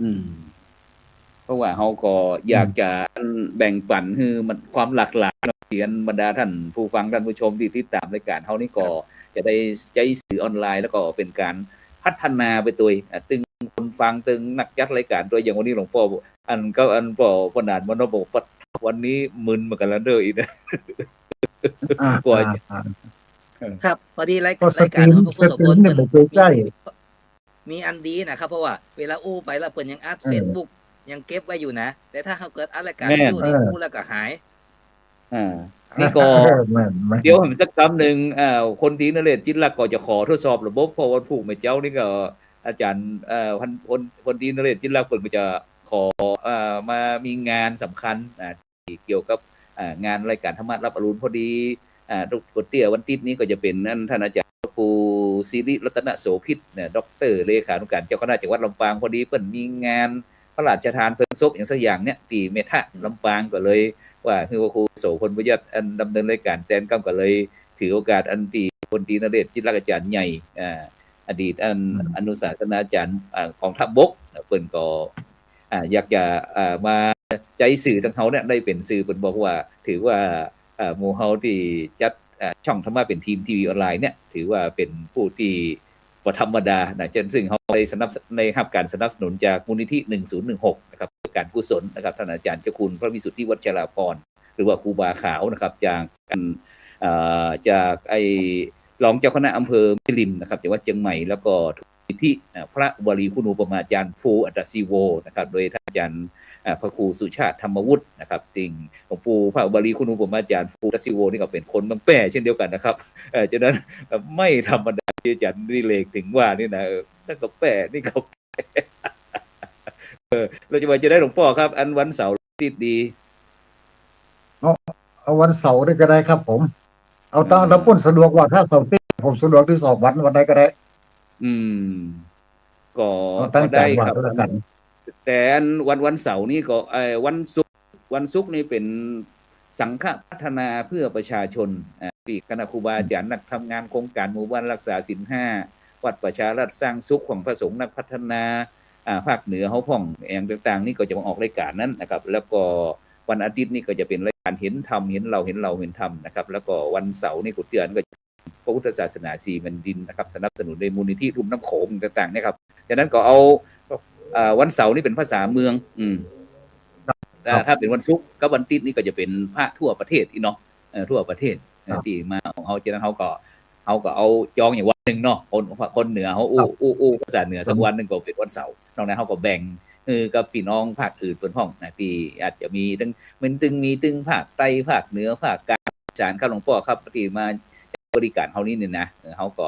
S1: อืมเพราะว่าเขาก็อยากจะแบ่งปันคือมันความหลากหลายเนาะที่อันบรรดาท่านผู้ฟังท่านผู้ชมที่ติดตามรายการเขานี่ก็จะได้ใช้สื่อออนไลน์แล้วก็เป็นการพัฒนาไปตัวตึงคนฟังตึงนักจัดรายการตัวอย่างวันนี้หลวงพ่ออันพ่อปนานมันบอกว่าวันนี้มึนเหมือนกันแล้วเด้ออีกนะ
S2: อ่า
S1: กลัว
S4: ครับพอดีราย
S2: ก็ส
S4: ราย
S2: ต
S4: การ
S2: รีม
S4: ของผู้
S2: ส
S4: ส
S2: ตรี
S4: พ
S2: ม
S4: ล
S2: เนี่ย
S4: เพิ่น
S2: ไม่ใกล้
S4: มีอันดีนะครับ เพราะว่าเวลาอู้ไปแล้วเพิ่นยังอัด Facebook ยังเก็บไว้อยู่นะ แต่ถ้าเขาเกิดอัดรายการอยู่นี่อู้แล้วก็หาย
S1: นี่ก็
S2: แม่น
S1: เดี๋ยวผมสักคำหนึ่งคนที่นเรศจิตรลักษณ์ก็จะขอทดสอบระบบเพราะวันผูกไม่เจ้านี่ก็อาจารย์คนที่นเรศจิตรลักษณ์เปิดก็จะขอมามีงานสำคัญที่เกี่ยวกับงานรายการธรรมะรับอรุณพอดีทุกเตี้ยวันติดนี้ก็จะเป็นนั่นท่านอาจารย์ครูศิริรัตนโสภิตเนี่ยด็อกเตอร์เลขานุการเจ้าคณะจังหวัดลำปางพอดีเปิดมีงานพระราชทานเพลิงศพอย่างสักอย่างเนี่ยตีเมทะลำปางก็เลยว่าคือว่าครูโสพลประยัติอันดำเนินรายการแทนกำก็เลยถือโอกาสอันตีคนตีนเรศจิตรลักษณ์อาจารย์ใหญ่อดีตอนุศาสนาจารย์ของทัพบกเปิ่นก็อยากจะมาใจสื่อทั้งเขาเนี่ยได้เป็นสื่อเปิ่นบอกว่าถือว่าหมู่เฮาที่จัดช่องธรรมะเป็นทีมทีวีออนไลน์เนี่ยถือว่าเป็นผู้ที่บ่ธรรมดานะจนซึ่งเขาได้รับการสนับสนุนจากมูลนิธิ1016นะครับการกุศลนะครับท่านอาจารย์เจ้าคุณพระวิสุทธิวัชราภรณ์หรือว่าครูบาขาวนะครับจากไอ้รองเจ้าคณะอำเภอแม่ริมนะครับจังหวัดเชียงใหม่แล้วก็ที่พระวลีคุณูปมาจารย์ฟูอัตตซีโวนะครับโดยท่านอาจารย์พระครูสุชาติธรรมวุฒินะครับติ่งหลวงปู่พระวลีคุณูปมาจารย์ฟูอัตตซีโวนี่ก็เป็นคนบางแป้เช่นเดียวกันนะครับฉะนั้นไม่ธรรมดาที่อาจารย์ดิเลกถึงว่านี่นะนั่นก็แป้นี่ก็เราจะได้หลวงพ่อครับอันวันเสาร์ติดดี
S2: เอาวันเสาร์นี่ก็ได้ครับ ผม เอาตามน้ำปุ้นสะดวกว่าถ้าเสาร์ที่ผมสะดวกที่สอบวันใดก็ได้
S1: ก็
S2: เอาตั้งใจ
S1: ได้
S2: ว่า
S1: ครับ
S2: ก็แล้วกัน
S1: แต่อันวันเสาร์นี้ก็วันศุกร์นี่เป็นสังฆพัฒนาเพื่อประชาชนที่คณะครูบาอาจารย์นักทำงานโครงการหมู่บ้านรักษาศีล5วัดประชารัฐสร้างสุขของพระสงฆ์นักพัฒนาภาคเหนือเฮาพ่องอย่างต่างๆนี่ก็จะมาออกรายการนั้นนะครับแล้วก็วันอาทิตย์นี่ก็จะเป็นรายการเห็นธรรมเห็นเราเห็นธรรมนะครับแล้วก็วันเสาร์นี่กุฏิอันก็พระพุทธศาสนา4แผ่นดินนะครับสนับสนุนโดยมูลนิธิรุ่มน้ำโขงต่างๆนะครับฉะนั้นก็เอาวันเสาร์นี่เป็นภาษาเมืองถ้าเป็นวันศุกร์กับวันอาทิตย์นี่ก็จะเป็นพระทั่วประเทศอีเนาะทั่วประเทศที่มาของเขาฉะนั้นเขาก็เอาจองอย่างวันนึงเนาะคนเหนือเขาอู้ภาษาเหนือสักวันนึงก็เป็นวันเสาร์นอกนั้นเขาก็แบ่งกับพี่น้องภาคอื่นเพิ่นพ้องนะที่อาจจะมีตึงภาคใต้ภาคเหนือภาคกลางอีสานครับหลวงพ่อครับที่มาบริการเฮานี่เนี่ยนะเฮาก็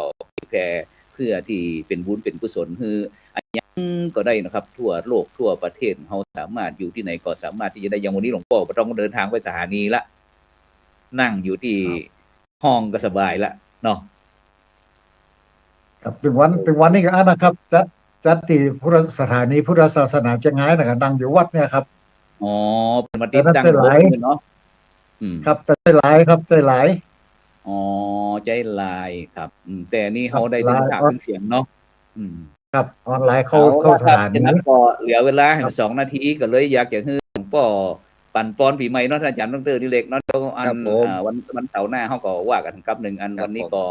S1: แผ่เพื่อที่เป็นบุญเป็นกุศลคืออันยังก็ได้นะครับทั่วโลกทั่วประเทศเฮาสามารถอยู่ที่ไหนก็สามารถที่จะได้อย่างวันนี้หลวงพ่อบ่ต้องเดินทางไปสถานีละนั่งอยู่ที่ห้องก็สบายละเนาะ
S2: ครับถึงวันนี้ก็นะครับจัดที่พุทธสถานีพุทธศาสนาเชียงรายนะครับดังอยู่วัดเนี่ยครับ
S1: อ๋อเป็นมาติดตั้งระบบเนาะ
S2: ครับใจหลายครับใจหลาย
S1: อ๋อใจหลายครับแต่นี่เฮาได้ถึงภาพถึงเสียงเนาะ
S2: ครับออนไลน์เข้าสถานี
S1: นั้นก็เหลือเวลาให้2นาทีก็เลยอยากจะให้หลวงพ่อปั่นปอนปีใหม่เนาะท่านอาจารย์ดร.ดิเรกเนาะอันวันเสาร์หน้าเฮาก็ว่ากันกับ1อันวันนี้ก็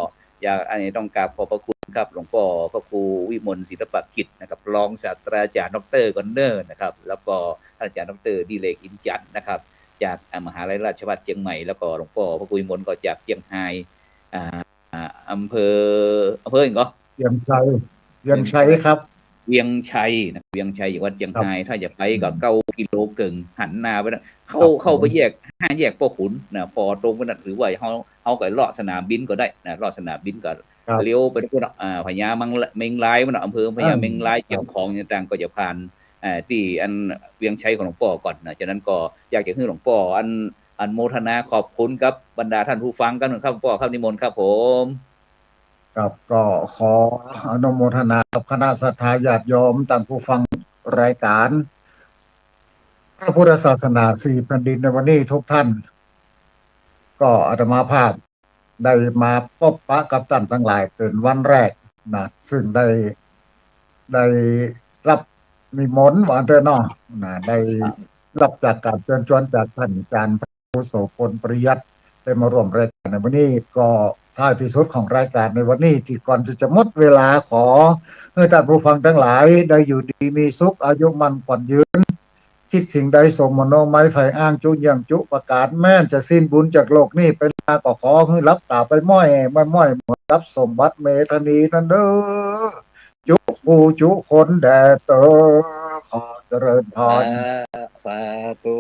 S1: อยากต้องกราบขอบพระคุณครับหลวงพ่อพระครูวิมลศิลปกิจนะครับรองศาสตราจารย์ดร.กอนเนอร์นะครับแล้วก็ท่านอาจารย์ดร.ดิเรกอินจันทร์นะครับจากมหาวิทยาลัยราชภัฏเชียงใหม่แล้วก็หลวงพ่อพระครูวิมลก็จากเชียงรายอำเภออีกก็
S2: เวียงชัยครับ
S1: เวียงชัยจังหวัดเชียงรายถ้าจะไปก็9 กิโลเกินหันหน้าไปเข้าไปแยก5แยกพ่อขุนนะพอตรงไปนั่นหรือว่าเฮาก็เลาะสนามบินก็ได้นะเลาะสนามบินก็เลี้ยวไปพญาเมงรายมันอำเภอพญาเมงรายเจ้าของต่างๆก็จะผ่าน ที่อันเวียงชัยของหลวงพ่อก่อนนะฉะนั้นก็อยากจะให้หลวงพ่ออันโมทนาขอบคุณกับบรรดาท่านผู้ฟังกันหนึ่งครับหลวงพ่อครับนิมนต์ครับผม
S2: ครับก็ขออนุโมทนากับคณะสัทธาญาติโยมท่านผู้ฟังรายการพระพุทธศาสนาสี่แผ่นดินในวันนี้ทุกท่าน ก็อาตมาภาพได้มาพบปะกับท่านทั้งหลายเป็นวันแรกนะซึ่งได้รับนิมนต์วันเดอนอนะได้รับจากการเชิญชวนจากท่านอาจารย์พระครูโสพลปริยัติได้มาร่วมรายการในวันนี้ก็ท้ายที่สุดของรายการในวันนี้ที่ก่อนจะหมดเวลาขอให้ท่านผู้ฟังทั้งหลายได้อยู่ดีมีสุขอายุมั่นขวัญยืนคิดสิ่งใดสมมโนไม้ไฟอ้างจุยังจุประกาศแม่นจะสิ้นบุญจากโลกนี้ไปลาก็ขอให้รับตาไปม้อยเหมือนรับสมบัติเมธานีนั่นเด้อจุผู้จุคนแด่เตอขอเจริญพร
S4: สาธุ